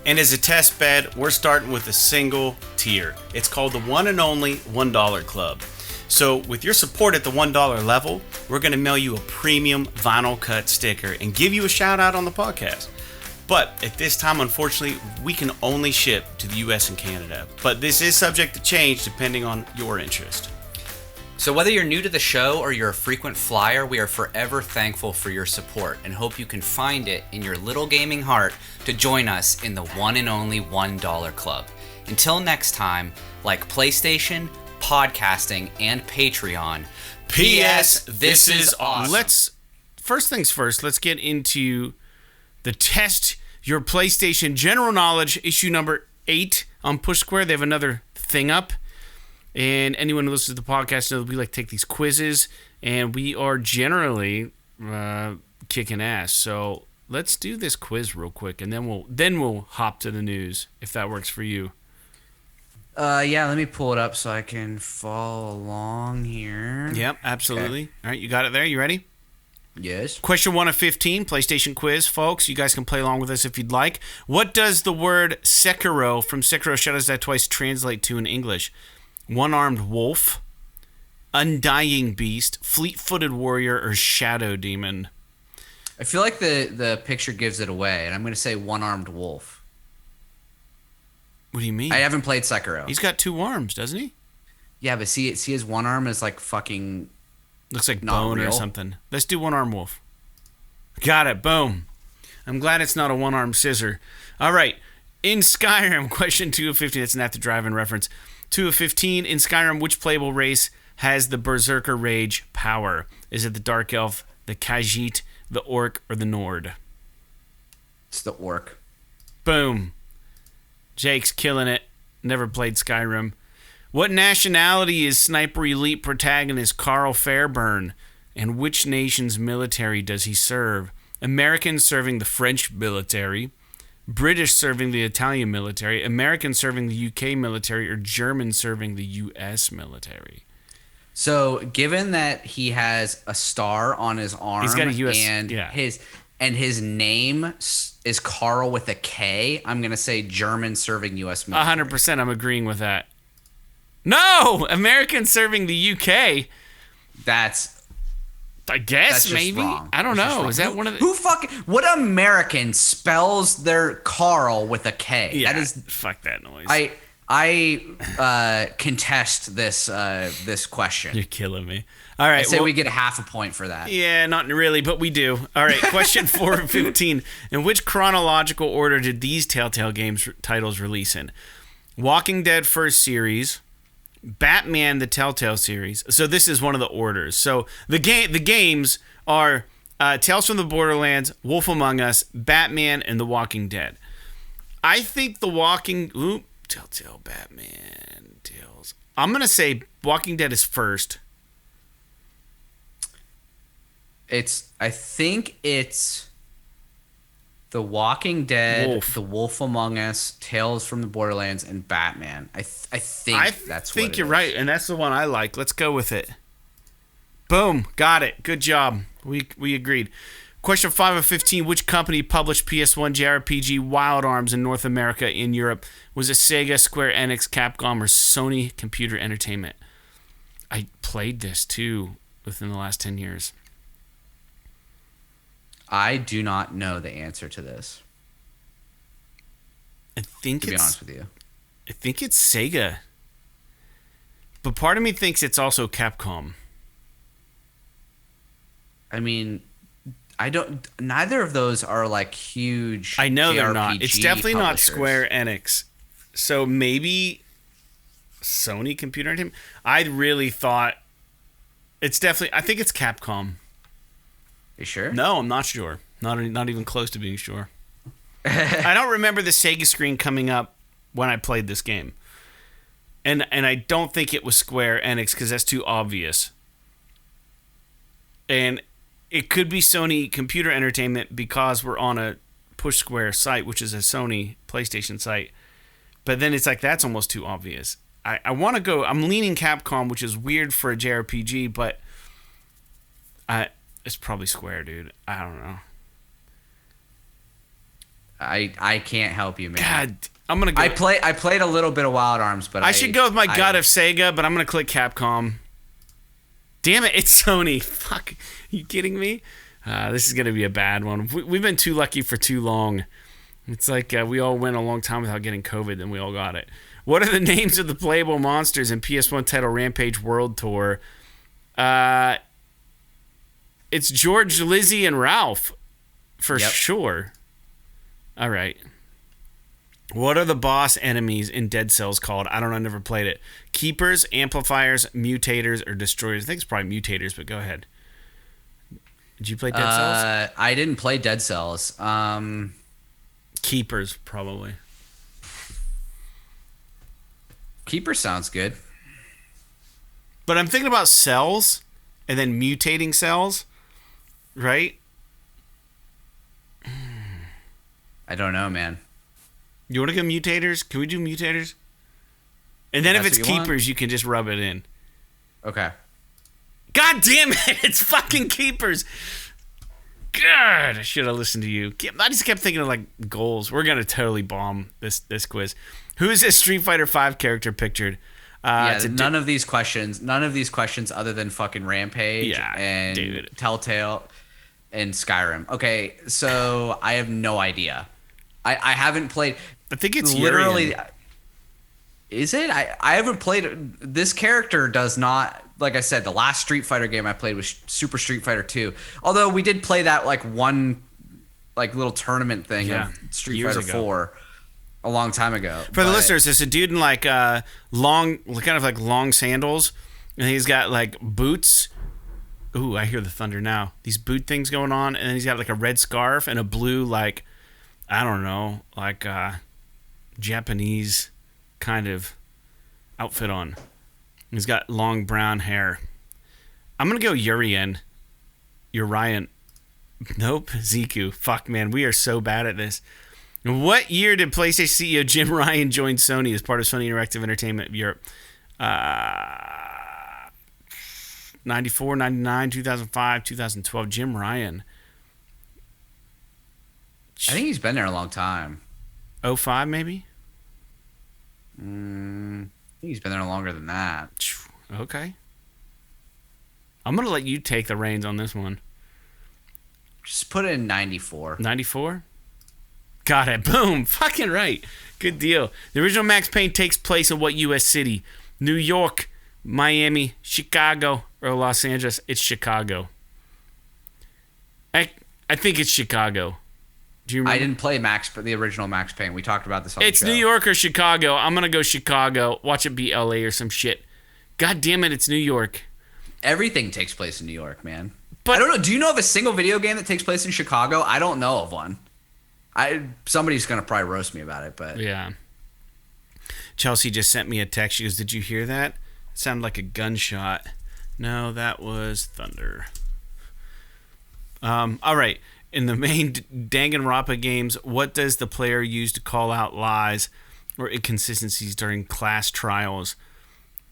S1: And as a test bed, we're starting with a single tier. It's called the one and only $1 Club. So with your support at the $1 level, we're going to mail you a premium vinyl cut sticker and give you a shout out on the podcast. But at this time, unfortunately, we can only ship to the US and Canada. But this is subject to change depending on your interest.
S3: So whether you're new to the show or you're a frequent flyer, we are forever thankful for your support and hope you can find it in your little gaming heart to join us in the one and only $1 Club. Until next time, like PlayStation, podcasting, and Patreon,
S1: P.S. This is awesome. First things first, let's get into the Test Your PlayStation General Knowledge issue number 8 on Push Square. They have another thing up. And anyone who listens to the podcast knows we like to take these quizzes. And we are generally kicking ass. So let's do this quiz real quick. And then we'll hop to the news, if that works for you.
S2: Yeah, let me pull it up so I can follow along here.
S1: Yep, absolutely. Okay. All right, you got it there? You ready?
S2: Yes.
S1: Question 1 of 15, PlayStation quiz, folks. You guys can play along with us if you'd like. What does the word Sekiro from Sekiro Shadows Die Twice translate to in English? One-armed wolf, undying beast, fleet-footed warrior, or shadow demon?
S2: I feel like the picture gives it away, and I'm going to say one-armed wolf.
S1: What do you mean?
S2: I haven't played Sekiro.
S1: He's got 2 arms, doesn't he?
S2: Yeah, but see his one arm is like fucking...
S1: Looks like
S2: not
S1: bone
S2: real.
S1: or something. Let's do one-arm wolf. Got it. Boom. I'm glad it's not a one-arm scissor. All right. In Skyrim, question 2 of 15. That's an Have to Drive in reference. 2 of 15. In Skyrim, which playable race has the Berserker Rage power? Is it the Dark Elf, the Khajiit, the Orc, or the Nord?
S2: It's the orc.
S1: Boom. Jake's killing it. Never played Skyrim. What nationality is Sniper Elite protagonist Carl Fairburn? And which nation's military does he serve? American serving the French military, British serving the Italian military, American serving the UK military, or German serving the US military?
S2: So, given that he has a star on his arm,
S1: He's got a US,
S2: and
S1: yeah.
S2: his name is Carl with a K, I'm gonna say German serving U.S. military.
S1: 100%, I'm agreeing with that. No, American serving the UK. I guess
S2: That's just
S1: maybe.
S2: wrong.
S1: I don't
S2: That's just
S1: know.
S2: wrong.
S1: Is that one of the?
S2: What American spells their Carl with a K?
S1: Yeah,
S2: That is.
S1: fuck that noise.
S2: I contest this question.
S1: You're killing me. All right.
S2: I say we get half a point for that.
S1: Yeah, not really, but we do. All right, question 4 of 15. In which chronological order did these Telltale Games titles release in? Walking Dead first series, Batman the Telltale series. So this is one of the orders. So the games are Tales from the Borderlands, Wolf Among Us, Batman, and The Walking Dead. I think Telltale, Batman, Tales. I'm going to say Walking Dead is first.
S2: I think it's The Walking Dead, The Wolf Among Us, Tales from the Borderlands, and Batman. I think that's what it
S1: you're
S2: is.
S1: right, and that's the one I like. Let's go with it. Boom, got it. Good job. We agreed. Question 5 of 15. Which company published PS1 JRPG Wild Arms in North America? In Europe, was it Sega, Square Enix, Capcom, or Sony Computer Entertainment? I played this too within the last 10 years.
S2: I do not know the answer to this.
S1: I think
S2: to be honest with you.
S1: I think it's Sega. But part of me thinks it's also Capcom.
S2: I mean, neither of those are like huge.
S1: I know they're not.
S2: JRPG
S1: It's definitely not
S2: publishers.
S1: Square Enix. So maybe Sony Computer Entertainment. I really thought it's definitely. I think it's Capcom.
S2: You sure?
S1: No, I'm not sure. Not even close to being sure. I don't remember the Sega screen coming up when I played this game, and I don't think it was Square Enix because that's too obvious. And it could be Sony Computer Entertainment because we're on a Push Square site, which is a Sony PlayStation site. But then it's like that's almost too obvious. I want to go. I'm leaning Capcom, which is weird for a JRPG, but it's probably Square, dude. I don't know.
S2: I can't help you, man.
S1: God, I'm gonna go.
S2: I played a little bit of Wild Arms, but
S1: I should go with my gut of Sega, but I'm gonna click Capcom. Damn it, it's Sony. Fuck, are you kidding me? This is gonna be a bad one. We've been too lucky for too long. It's like we all went a long time without getting COVID, and we all got it. What are the names of the playable monsters in PS1 title Rampage World Tour? It's George, Lizzie, and Ralph, for sure. All right. What are the boss enemies in Dead Cells called? I don't know. I never played it. Keepers, amplifiers, mutators, or destroyers? I think it's probably mutators, but go ahead. Did you play Dead Cells?
S2: I didn't play Dead Cells.
S1: Keepers, probably.
S2: Keeper sounds good.
S1: But I'm thinking about cells and then mutating cells, right?
S2: I don't know, man.
S1: You want to go mutators? Can we do mutators? And then if it's keepers, you can just rub it in.
S2: Okay.
S1: God damn it! It's fucking keepers. God, I should have listened to you. I just kept thinking of like goals. We're gonna totally bomb this quiz. Who is this Street Fighter V character pictured?
S2: None of these questions other than fucking Rampage and
S1: David.
S2: Telltale. in Skyrim. Okay, so I have no idea. I haven't played.
S1: I think it's
S2: literally.
S1: Urian.
S2: Is it? I haven't played. This character does not. Like I said, the last Street Fighter game I played was Super Street Fighter 2. Although we did play that like one, like little tournament thing of Street
S1: years
S2: Fighter
S1: ago.
S2: 4 a long time ago.
S1: For the listeners, it's a dude in like long, kind of like long sandals, and he's got like boots. Ooh, I hear the thunder now. These boot things going on, and then he's got like a red scarf and a blue, like, I don't know, like Japanese kind of outfit on. He's got long brown hair. I'm gonna go Urian. Nope, Ziku. Fuck, man, we are so bad at this. What year did PlayStation CEO Jim Ryan join Sony as part of Sony Interactive Entertainment Europe? 94, 99, 2005, 2012. Jim Ryan.
S2: I think he's been there a long time.
S1: 05 maybe?
S2: I think he's been there longer than that.
S1: Okay. I'm going to let you take the reins on this one.
S2: Just put it in 94.
S1: 94? Got it. Boom. Fucking right. Good deal. The original Max Payne takes place in what U.S. city? New York, Miami, Chicago, or Los Angeles? It's Chicago. I think it's Chicago. Do you remember?
S2: I didn't play the original Max Payne. We talked about this on the show.
S1: It's New York or Chicago. I'm going to go Chicago. Watch it be L.A. or some shit. God damn it, it's New York.
S2: Everything takes place in New York, man.
S1: But
S2: I don't know. Do you know of a single video game that takes place in Chicago? I don't know of one. Somebody's going to probably roast me about it, but...
S1: Yeah. Chelsea just sent me a text. She goes, did you hear that? It sounded like a gunshot. No, that was thunder. All right. In the main Danganronpa games, what does the player use to call out lies or inconsistencies during class trials?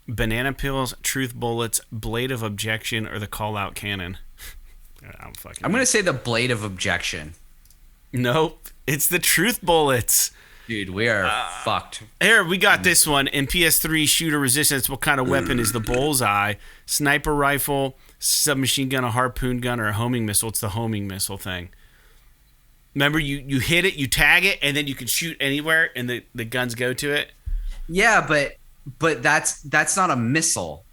S1: Banana pills, truth bullets, blade of objection, or the call-out cannon?
S2: I'm going to say the blade of objection.
S1: Nope. It's the truth bullets.
S2: Dude, we are fucked.
S1: Here, we got this one. In PS3 shooter resistance, what kind of weapon is the bullseye? Sniper rifle, submachine gun, a harpoon gun, or a homing missile? It's the homing missile thing. Remember, you hit it, you tag it, and then you can shoot anywhere, and the guns go to it?
S2: Yeah, but that's not a missile.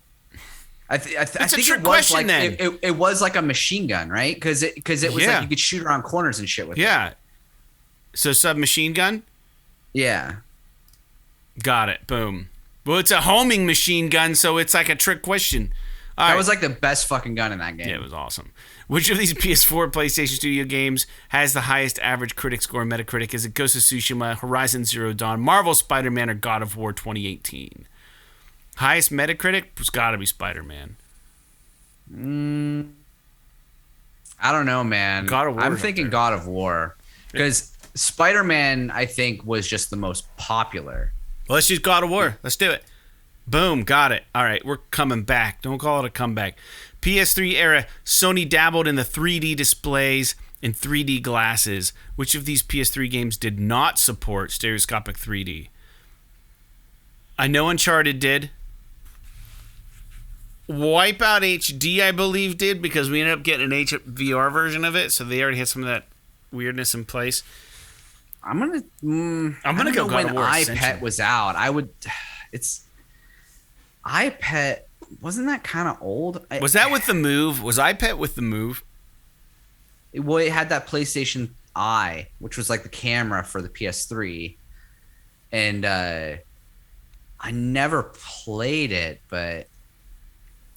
S2: I think
S1: trick
S2: it was
S1: question,
S2: like
S1: then.
S2: it was like a machine gun, right? Because it was like you could shoot around corners and shit with it.
S1: Yeah. So submachine gun?
S2: Yeah.
S1: Got it. Boom. Well, it's a homing machine gun, so it's like a trick question.
S2: That was like the best fucking gun in that game.
S1: Yeah, it was awesome. Which of these PS4 PlayStation Studio games has the highest average critic score Metacritic? Is it Ghost of Tsushima, Horizon Zero Dawn, Marvel Spider-Man, or God of War 2018? Highest Metacritic was got to be Spider-Man.
S2: I don't know, man.
S1: God of War.
S2: I'm thinking God of War. Because Spider-Man, I think, was just the most popular.
S1: Well, let's use God of War. Let's do it. Boom, got it. All right, we're coming back. Don't call it a comeback. PS3 era, Sony dabbled in the 3D displays and 3D glasses. Which of these PS3 games did not support stereoscopic 3D? I know Uncharted did. Wipeout HD, I believe, did, because we ended up getting an HVR version of it, so they already had some of that weirdness in place.
S2: I'm gonna
S1: go God
S2: when
S1: of War
S2: iPet
S1: Ascension.
S2: was out. It's iPet. Wasn't that kind of old?
S1: Was that with the Move? Was iPet with the Move?
S2: Well, it had that PlayStation Eye, which was like the camera for the PS3, and I never played it, but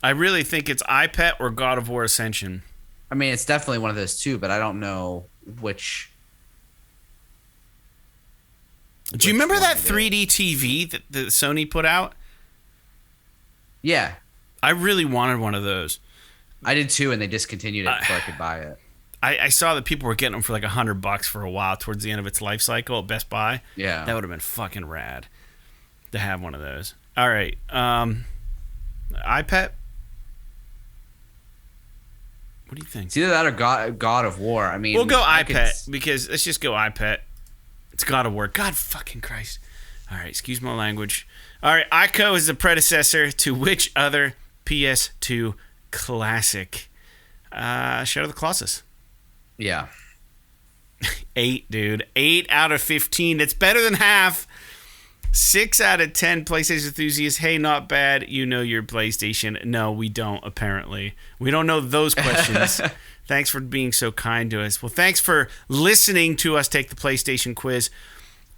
S1: I really think it's iPet or God of War Ascension.
S2: I mean, it's definitely one of those two, but I don't know which.
S1: Do you remember that 3D TV that Sony put out?
S2: Yeah.
S1: I really wanted one of those.
S2: I did too, and they discontinued it before I could buy it.
S1: I saw that people were getting them for like $100 for a while towards the end of its life cycle at Best Buy.
S2: Yeah.
S1: That would have been fucking rad to have one of those. All right. iPet? What do you think?
S2: It's either that or God of War. I mean,
S1: We'll go iPet because let's just go iPet. It's God of War. God fucking Christ. All right, excuse my language. All right, Ico is the predecessor to which other PS2 classic? Shadow of the Colossus.
S2: Yeah.
S1: 8, dude. 8 out of 15. That's better than half. 6 out of 10 PlayStation enthusiasts. Hey, not bad. You know your PlayStation. No, we don't, apparently. We don't know those questions. Thanks for being so kind to us. Well, thanks for listening to us take the PlayStation quiz.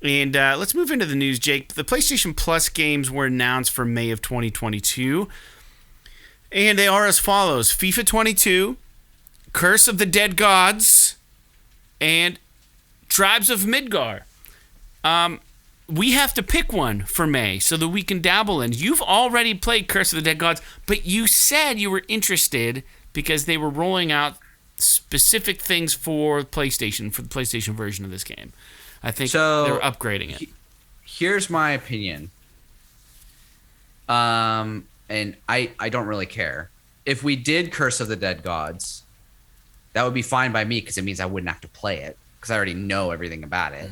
S1: And let's move into the news, Jake. The PlayStation Plus games were announced for May of 2022. And they are as follows. FIFA 22, Curse of the Dead Gods, and Tribes of Midgar. We have to pick one for May so that we can dabble in. You've already played Curse of the Dead Gods, but you said you were interested because they were rolling out specific things for PlayStation, for the PlayStation version of this game. I think they're upgrading it.
S2: Here's my opinion. And I don't really care. If we did Curse of the Dead Gods, that would be fine by me because it means I wouldn't have to play it because I already know everything about it.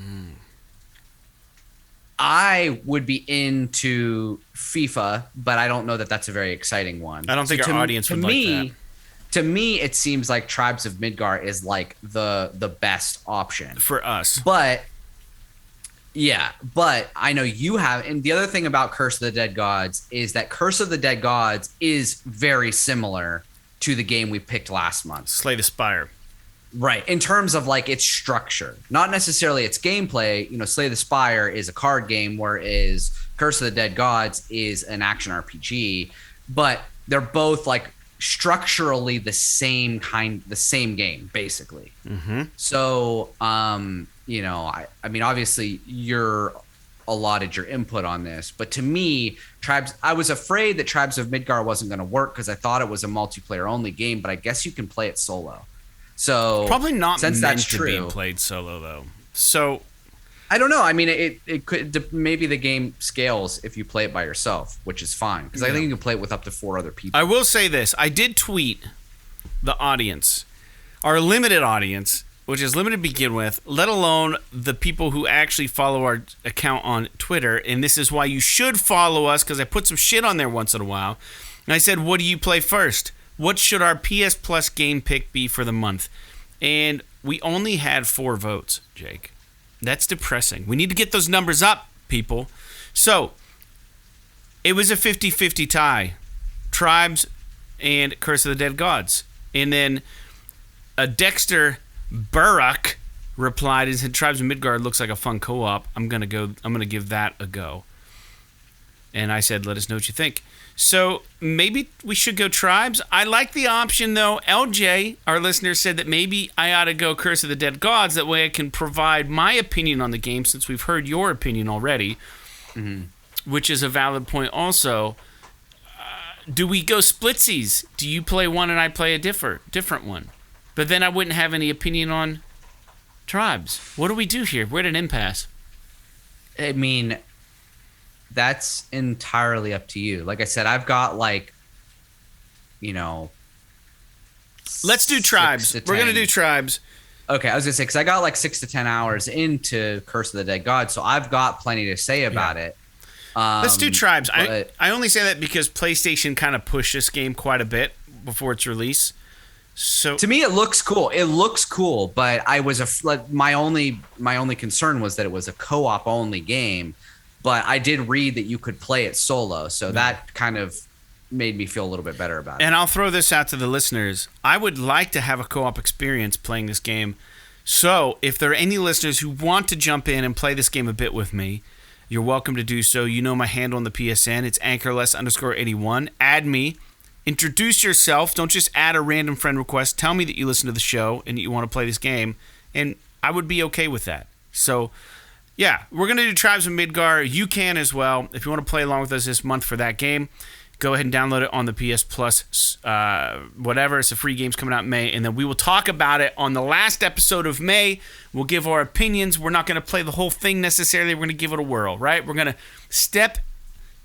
S2: I would be into FIFA, but I don't know that that's a very exciting one.
S1: I don't think our audience would like that.
S2: To me, it seems like Tribes of Midgar is like the best option.
S1: For us.
S2: But I know you have, and the other thing about Curse of the Dead Gods is that Curse of the Dead Gods is very similar to the game we picked last month.
S1: Slay the Spire.
S2: Right, in terms of like its structure, not necessarily its gameplay. You know, Slay the Spire is a card game, whereas Curse of the Dead Gods is an action RPG. But they're both like structurally the same game, basically.
S1: Mm-hmm.
S2: So, you know, I mean, obviously you're allotted your input on this, but to me, I was afraid that Tribes of Midgar wasn't going to work because I thought it was a multiplayer only game, but I guess you can play it solo. So
S1: probably not
S2: since
S1: meant
S2: that's
S1: to
S2: true,
S1: be played solo though. So
S2: I don't know. I mean, it could, maybe the game scales if you play it by yourself, which is fine because I think you can play it with up to 4 other people.
S1: I will say this: I did tweet the audience, our limited audience, which is limited to begin with, let alone the people who actually follow our account on Twitter. And this is why you should follow us because I put some shit on there once in a while. And I said, "What do you play first? What should our PS Plus game pick be for the month?" And we only had 4 votes, Jake. That's depressing. We need to get those numbers up, people. So, it was a 50-50 tie. Tribes and Curse of the Dead Gods. And then Dexter Burrock replied and said, "Tribes of Midgard looks like a fun co-op. I'm gonna give that a go." And I said, "Let us know what you think." So maybe we should go Tribes. I like the option, though. LJ, our listener, said that maybe I ought to go Curse of the Dead Gods. That way I can provide my opinion on the game since we've heard your opinion already, which is a valid point also. Do we go splitsies? Do you play one and I play a different one? But then I wouldn't have any opinion on Tribes. What do we do here? We're at an impasse.
S2: I mean, that's entirely up to you. Like I said, I've got like, you know,
S1: let's do Tribes. We're going to do Tribes.
S2: Okay, I was going to say, because I got like 6 to 10 hours into Curse of the Dead God, so I've got plenty to say about it.
S1: Let's do Tribes. I only say that because PlayStation kind of pushed this game quite a bit before its release. So
S2: to me, it looks cool. It looks cool, but I was my only concern was that it was a co-op only game. But I did read that you could play it solo, so that kind of made me feel a little bit better about it.
S1: And I'll throw this out to the listeners. I would like to have a co-op experience playing this game. So if there are any listeners who want to jump in and play this game a bit with me, you're welcome to do so. You know my handle on the PSN. It's anchorless_81. Add me. Introduce yourself. Don't just add a random friend request. Tell me that you listen to the show and that you want to play this game, and I would be okay with that. So yeah, we're going to do Tribes of Midgar. You can as well. If you want to play along with us this month for that game, go ahead and download it on the PS Plus, whatever. It's a free game's coming out in May, and then we will talk about it on the last episode of May. We'll give our opinions. We're not going to play the whole thing necessarily. We're going to give it a whirl, right? We're going to step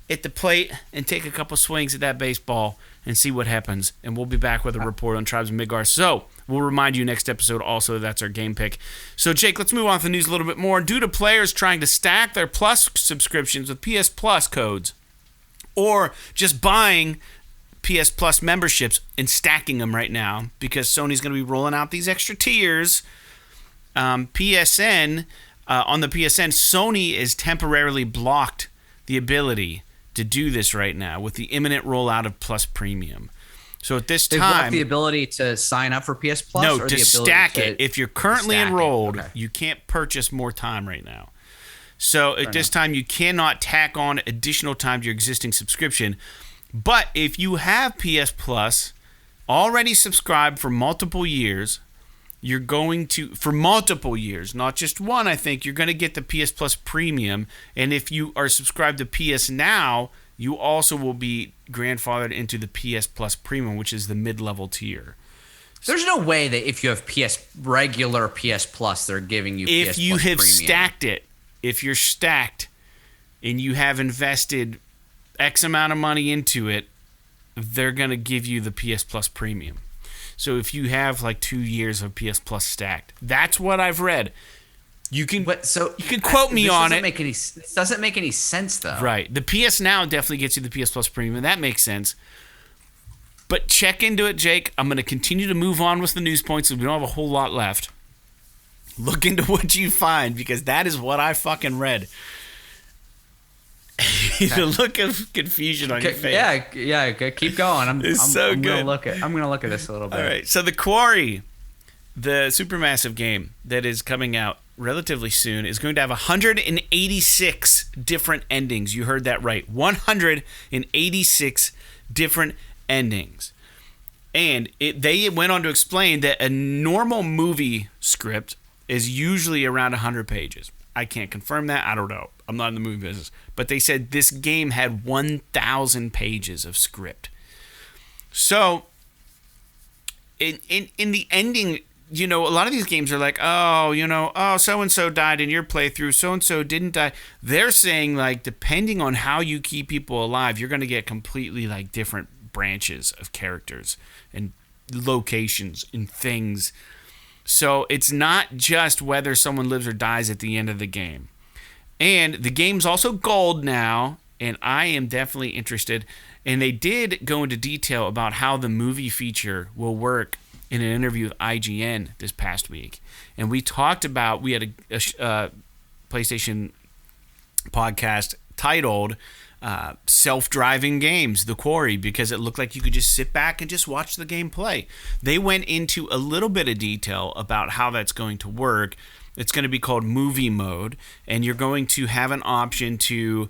S1: at the plate and take a couple swings at that baseball and see what happens, and we'll be back with a report on Tribes of Midgar. So we'll remind you next episode also that's our game pick. So, Jake, let's move on to the news a little bit more. Due to players trying to stack their Plus subscriptions with PS Plus codes or just buying PS Plus memberships and stacking them right now because Sony's going to be rolling out these extra tiers. PSN, on the PSN, Sony is temporarily blocked the ability to do this right now with the imminent rollout of Plus Premium. So at this
S2: They've blocked
S1: time,
S2: the ability to sign up for PS Plus?
S1: no,
S2: or
S1: to
S2: the ability
S1: stack it. If you're currently
S2: stack it,
S1: enrolled,
S2: okay.
S1: you can't purchase more time right now. So at this time, you cannot tack on additional time to your existing subscription. But if you have PS Plus already subscribed for multiple years, you're going to, for multiple years, not just one, I think, you're going to get the PS Plus Premium. And if you are subscribed to PS Now, you also will be grandfathered into the PS Plus Premium, which is the mid-level tier.
S2: There's no way that if you have regular PS Plus, they're giving you PS
S1: If
S2: Plus
S1: you have
S2: Premium.
S1: stacked it, if you're stacked and you have invested X amount of money into it, they're going to give you the PS Plus Premium. So if you have like 2 years of PS Plus stacked, that's what I've read. You can quote me on it.
S2: This doesn't make any sense, though.
S1: Right. The PS Now definitely gets you the PS Plus Premium. That makes sense. But check into it, Jake. I'm going to continue to move on with the news points because we don't have a whole lot left. Look into what you find because that is what I fucking read. The look of confusion on your face.
S2: Yeah. Keep going. I'm
S1: good.
S2: I'm gonna look at this a little bit.
S1: All right. So The Quarry, the Supermassive game that is coming out relatively soon, is going to have 186 different endings. You heard that right. 186 different endings. And they went on to explain that a normal movie script is usually around 100 pages. I can't confirm that. I don't know. I'm not in the movie business. But they said this game had 1,000 pages of script. So, in the ending, a lot of these games are like, so-and-so died in your playthrough, so-and-so didn't die. They're saying, like, depending on how you keep people alive, you're going to get completely, like, different branches of characters and locations and things. So it's not just whether someone lives or dies at the end of the game. And the game's also gold now, and I am definitely interested. And they did go into detail about how the movie feature will work in an interview with IGN this past week. And we talked about, we had a PlayStation podcast titled Self-Driving Games, The Quarry, because it looked like you could just sit back and just watch the game play. They went into a little bit of detail about how that's going to work. It's going to be called Movie Mode, and you're going to have an option to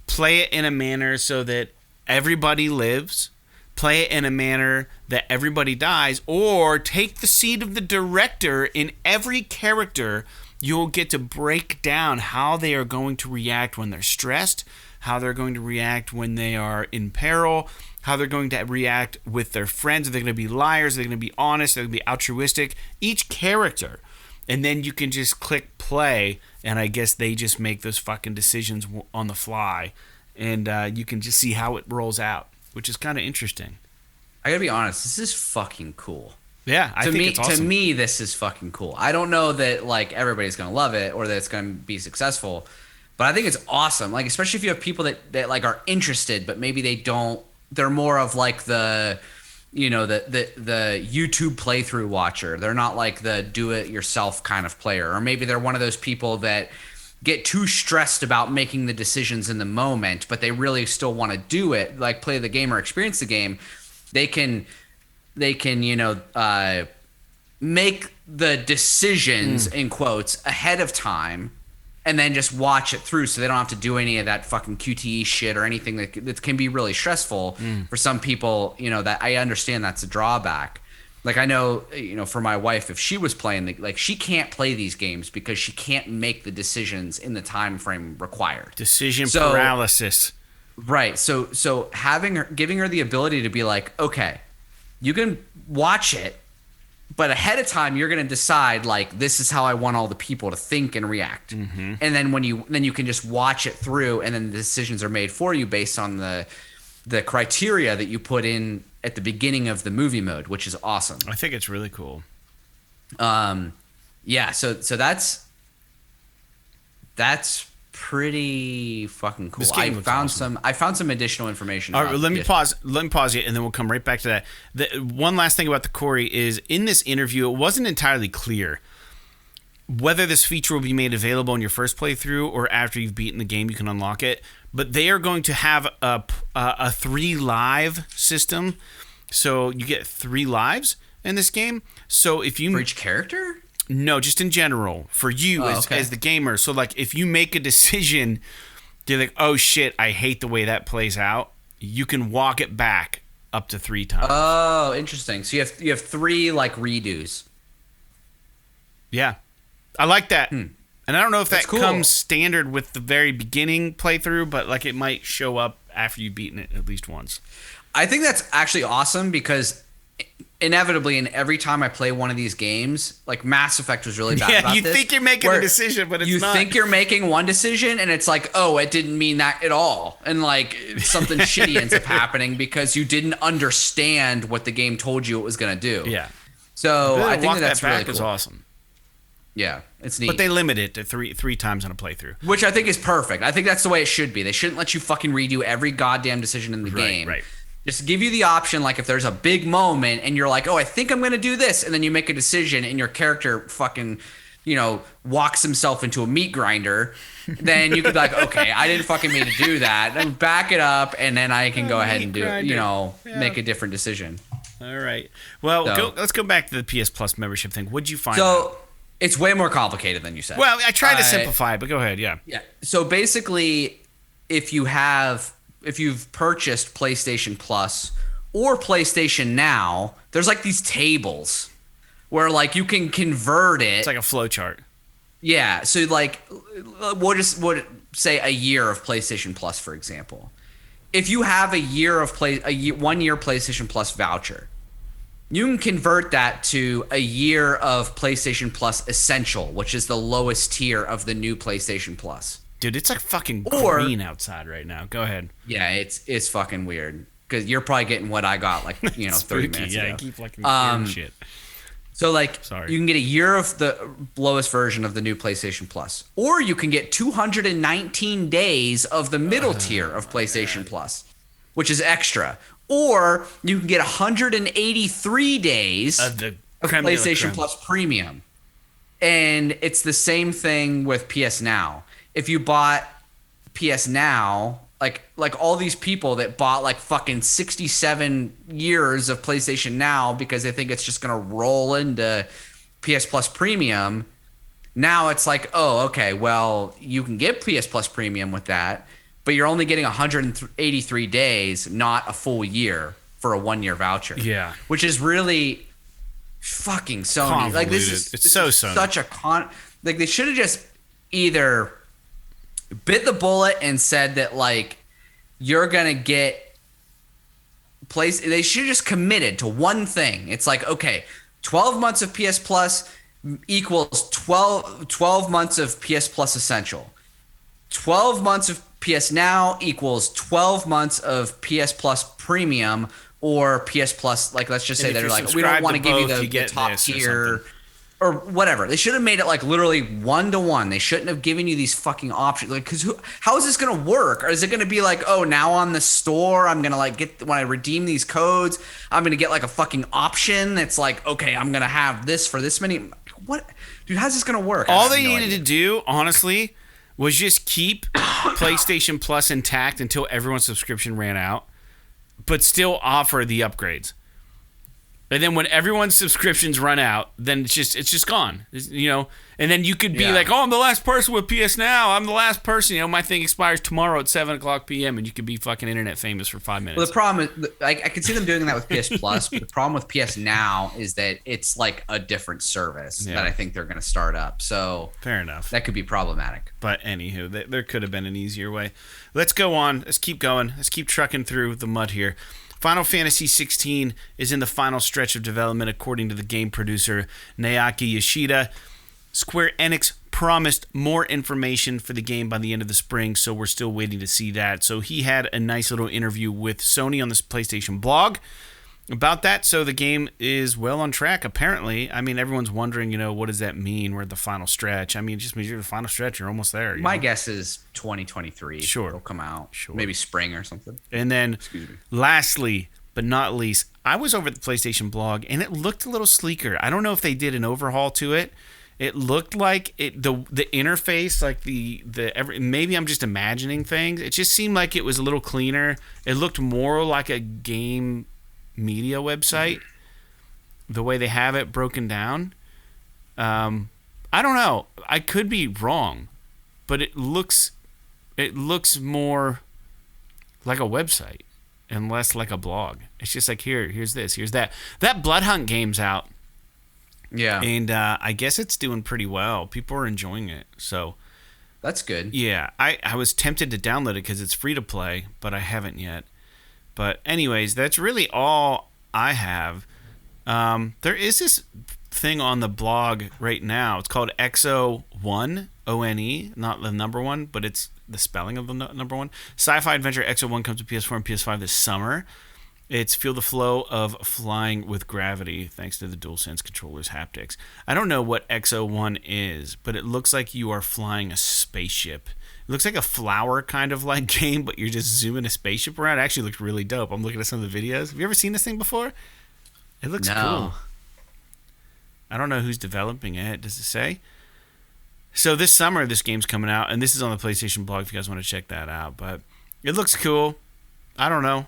S1: play it in a manner so that everybody lives, play it in a manner that everybody dies, or take the seat of the director. In every character, you'll get to break down how they are going to react when they're stressed, how they're going to react when they are in peril, how they're going to react with their friends. Are they going to be liars? Are they going to be honest? Are they going to be altruistic? Each character. And then you can just click play, and I guess they just make those fucking decisions on the fly. And you can just see how it rolls out, which is kind of interesting.
S2: I gotta be honest, this is fucking cool.
S1: Yeah, I think it's awesome.
S2: To me, this is fucking cool. I don't know that like everybody's gonna love it or that it's gonna be successful, but I think it's awesome. Like especially if you have people that like are interested, but maybe they don't. They're more of like the YouTube playthrough watcher. They're not like the do-it-yourself kind of player, or maybe they're one of those people that get too stressed about making the decisions in the moment, but they really still want to do it, like play the game or experience the game. They can make the decisions in quotes ahead of time and then just watch it through so they don't have to do any of that fucking QTE shit or anything that can be really stressful for some people. That I understand that's a drawback. Like I know, for my wife, if she was playing, she can't play these games because she can't make the decisions in the time frame required.
S1: Decision paralysis.
S2: Right. So giving her the ability to be like, okay, you can watch it, but ahead of time you're going to decide like this is how I want all the people to think and react. Mm-hmm. And then then you can just watch it through, and then the decisions are made for you based on the criteria that you put in at the beginning of the movie mode, which is awesome.
S1: I think it's really cool.
S2: Yeah, so that's pretty fucking cool.
S1: This game looks awesome.
S2: I found some additional information.
S1: All right, let me pause you, and then we'll come right back to that. One last thing about the Quarry is, in this interview, it wasn't entirely clear whether this feature will be made available in your first playthrough or after you've beaten the game, you can unlock it. But they are going to have a 3 live system, so you get 3 lives in this game. So if you
S2: for each character.
S1: No, just in general, for you as the gamer. So, like, if you make a decision, you're like, oh, shit, I hate the way that plays out, you can walk it back up to 3 times.
S2: Oh, interesting. So you have 3, like, redos.
S1: Yeah. I like that. And I don't know if that
S2: cool.
S1: comes standard with the very beginning playthrough, but, like, it might show up after you've beaten it at least once.
S2: I think that's actually awesome because inevitably, and every time I play one of these games, like Mass Effect was really bad about
S1: you
S2: this.
S1: think you're making a decision, but it's not.
S2: You think you're making one decision, and it's like, oh, it didn't mean that at all. And, like, something shitty ends up happening because you didn't understand what the game told you it was going to do.
S1: Yeah.
S2: So I think that's really
S1: cool. Is awesome.
S2: Yeah, it's neat.
S1: But they limit it to three times on a playthrough.
S2: Which I think is perfect. I think that's the way it should be. They shouldn't let you fucking redo every goddamn decision in the game.
S1: Right.
S2: Just give you the option, like, if there's a big moment and you're like, oh, I think I'm going to do this, and then you make a decision and your character fucking, walks himself into a meat grinder, then you could be like, okay, I didn't fucking mean to do that. Then back it up, and then I can go ahead and do, make a different decision.
S1: All right. Well, let's go back to the PS Plus membership thing. What'd you find out?
S2: So it's way more complicated than you said.
S1: Well, I tried to simplify it, but go ahead. Yeah.
S2: Yeah. So basically, if you've purchased PlayStation Plus or PlayStation Now, there's like these tables where, like, you can convert it.
S1: It's like a flow chart.
S2: Yeah. So, like, we'll say a year of PlayStation Plus, for example. If you have a 1 year PlayStation Plus voucher, you can convert that to a year of PlayStation Plus Essential, which is the lowest tier of the new PlayStation Plus.
S1: Dude, it's like fucking green outside right now. Go ahead.
S2: Yeah, it's fucking weird because you're probably getting what I got, like, 30 minutes ago.
S1: Yeah, I keep fucking hearing shit.
S2: So, like,
S1: Sorry.
S2: You can get a year of the lowest version of the new PlayStation Plus, or you can get 219 days of the middle tier of PlayStation Plus, which is extra, or you can get 183 days of PlayStation Plus Premium, and it's the same thing with PS Now. If you bought PS Now, like all these people that bought like fucking 67 years of PlayStation Now because they think it's just going to roll into PS Plus Premium, now it's like, oh, okay, well, you can get PS Plus Premium with that, but you're only getting 183 days, not a full year for a 1 year voucher.
S1: Yeah.
S2: Which is really fucking Sony.
S1: Convoluted.
S2: Like, this is
S1: Sony.
S2: Such a like, they should have just either bit the bullet and said that, like, you're gonna get they should have just committed to one thing. It's like, okay, 12 months of PS Plus equals 12 months of PS Plus Essential. 12 months of PS Now equals 12 months of PS Plus Premium or PS Plus, like, let's just say they're like, we don't want to give you the top tier or whatever. They should have made it like literally 1-to-1. They shouldn't have given you these fucking options. Like, because how is this going to work? Or is it going to be like, oh, now on the store, I'm going to like when I redeem these codes, I'm going to get like a fucking option that's like, okay, I'm going to have this for this many. What? Dude, how's this going to work?
S1: All they needed to do, honestly, was just keep PlayStation Plus intact until everyone's subscription ran out, but still offer the upgrades. And then when everyone's subscriptions run out, then it's just gone. And then you could be like, oh, I'm the last person with PS Now. I'm the last person. My thing expires tomorrow at 7:00 p.m. and you could be fucking internet famous for 5 minutes.
S2: Well, the problem is, I can see them doing that with PS Plus, but the problem with PS Now is that it's like a different service that I think they're going to start up. So
S1: fair enough.
S2: That could be problematic.
S1: But anywho, there could have been an easier way. Let's go on. Let's keep going. Let's keep trucking through the mud here. Final Fantasy XVI is in the final stretch of development, according to the game producer Naoki Yoshida. Square Enix promised more information for the game by the end of the spring, so we're still waiting to see that. So he had a nice little interview with Sony on this PlayStation blog, about that, so the game is well on track, apparently. I mean, everyone's wondering, what does that mean? We're at the final stretch. I mean, it just means you're at the final stretch. You're almost there.
S2: My guess is 2023.
S1: Sure.
S2: It'll come out.
S1: Sure.
S2: Maybe spring or something.
S1: And then, lastly, but not least, I was over at the PlayStation blog, and it looked a little sleeker. I don't know if they did an overhaul to it. It looked like the interface, like maybe I'm just imagining things. It just seemed like it was a little cleaner. It looked more like a game media website, the way they have it broken down. I don't know. I could be wrong, but it looks more like a website and less like a blog. It's just like, here's this, here's that. That Bloodhunt game's out.
S2: Yeah.
S1: And I guess it's doing pretty well. People are enjoying it. So
S2: that's good.
S1: Yeah. I was tempted to download it because it's free to play, but I haven't yet. But anyways, that's really all I have. There is this thing on the blog right now. It's called XO1, O-N-E, not the number one, but it's the spelling of the number one. Sci-fi adventure XO1 comes to PS4 and PS5 this summer. It's Feel the Flow of Flying with Gravity, thanks to the DualSense controller's haptics. I don't know what XO1 is, but it looks like you are flying a spaceship. It looks like a flower kind of like game, but you're just zooming a spaceship around. It actually looks really dope. I'm looking at some of the videos. Have you ever seen this thing before? It looks cool. I don't know who's developing it. Does it say? So this summer, this game's coming out, and this is on the PlayStation blog if you guys want to check that out. But it looks cool. I don't know.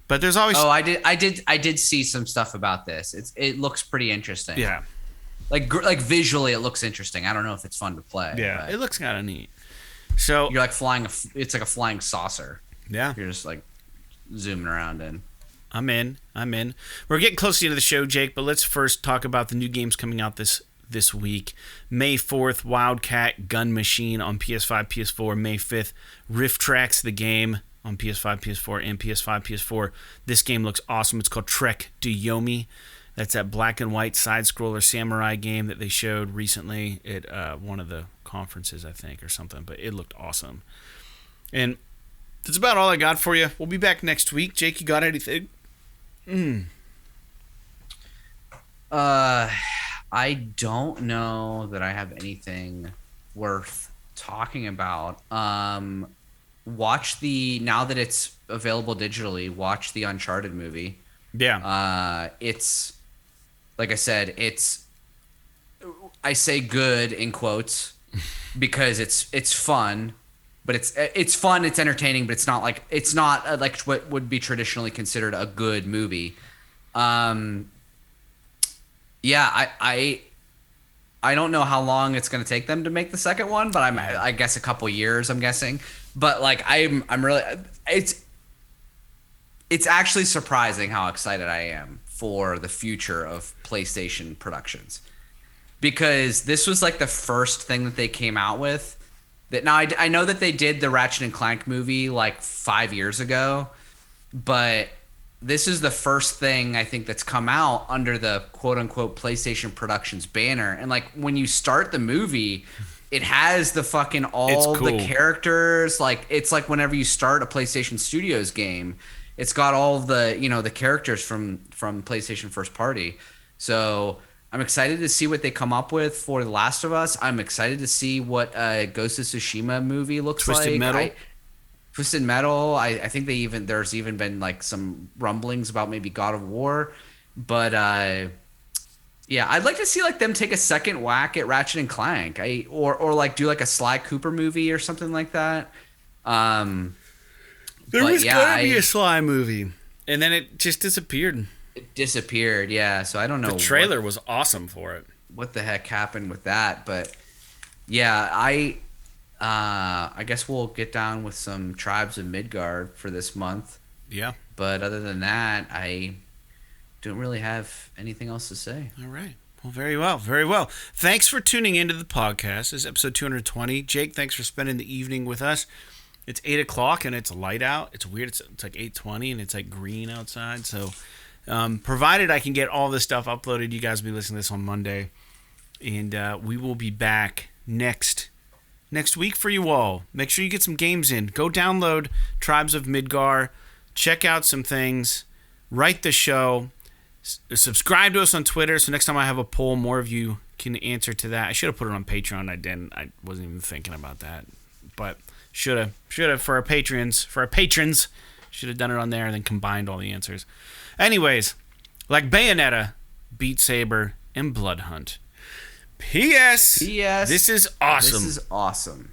S1: But there's always...
S2: Oh, I did see some stuff about this. It looks pretty interesting.
S1: Yeah.
S2: Like visually, it looks interesting. I don't know if it's fun to play.
S1: Yeah, it looks kind of neat. So
S2: you're like flying it's like a flying saucer.
S1: Yeah.
S2: You're just like zooming around in.
S1: I'm in. We're getting close to the end of the show, Jake, but let's first talk about the new games coming out this week. May 4th, Wildcat Gun Machine on PS5, PS4. May 5th, Rift Tracks the game on PS5, PS4, and PS5, PS4. This game looks awesome. It's called Trek to Yomi. That's that black and white side-scroller samurai game that they showed recently at one of the conferences, I think, or something. But it looked awesome. And that's about all I got for you. We'll be back next week. Jake, you got anything?
S2: I don't know that I have anything worth talking about. Watch now that it's available digitally, watch the Uncharted movie.
S1: Yeah.
S2: It's like I said, I say good in quotes because it's fun, but it's fun, it's entertaining, but it's not like what would be traditionally considered a good movie. Yeah, I don't know how long it's going to take them to make the second one, but I guess a couple years, I'm guessing. But like I'm really it's actually surprising how excited I am for the future of PlayStation productions, because this was like the first thing that they came out with. That now I know that they did the Ratchet and Clank movie like 5 years ago, but this is the first thing I think that's come out under the quote unquote PlayStation Productions banner. And like when you start the movie, it has the fucking all the characters. Like it's like whenever you start a PlayStation Studios game, it's got all of the, the characters from PlayStation first party. So I'm excited to see what they come up with for The Last of Us. I'm excited to see what Ghost of Tsushima movie looks
S1: Twisted
S2: like.
S1: Metal.
S2: Twisted Metal. I think there's even been like some rumblings about maybe God of War, but yeah, I'd like to see like them take a second whack at Ratchet and Clank, or like do like a Sly Cooper movie or something like that.
S1: There was gonna be a Sly movie, and then it just disappeared.
S2: It disappeared, yeah. So I don't know.
S1: The trailer was awesome for it.
S2: What the heck happened with that? But yeah, I guess we'll get down with some Tribes of Midgard for this month.
S1: Yeah.
S2: But other than that, I don't really have anything else to say.
S1: All right. Well, very well. Very well. Thanks for tuning into the podcast. This is episode 220. Jake, thanks for spending the evening with us. It's 8 o'clock and it's light out. It's weird. It's like 8:20 and it's like green outside. So provided I can get all this stuff uploaded, you guys will be listening to this on Monday. And we will be back next week for you all. Make sure you get some games in. Go download Tribes of Midgard. Check out some things. write the show, subscribe to us on Twitter. So next time I have a poll, more of you can answer to that. I should have put it on Patreon. I didn't. I wasn't even thinking about that, but should have for our patrons. Should have done it on there and then combined all the answers. Anyways, like Bayonetta, Beat Saber, and Blood Hunt. P.S.
S2: P.S.
S1: This is awesome.
S2: This is awesome.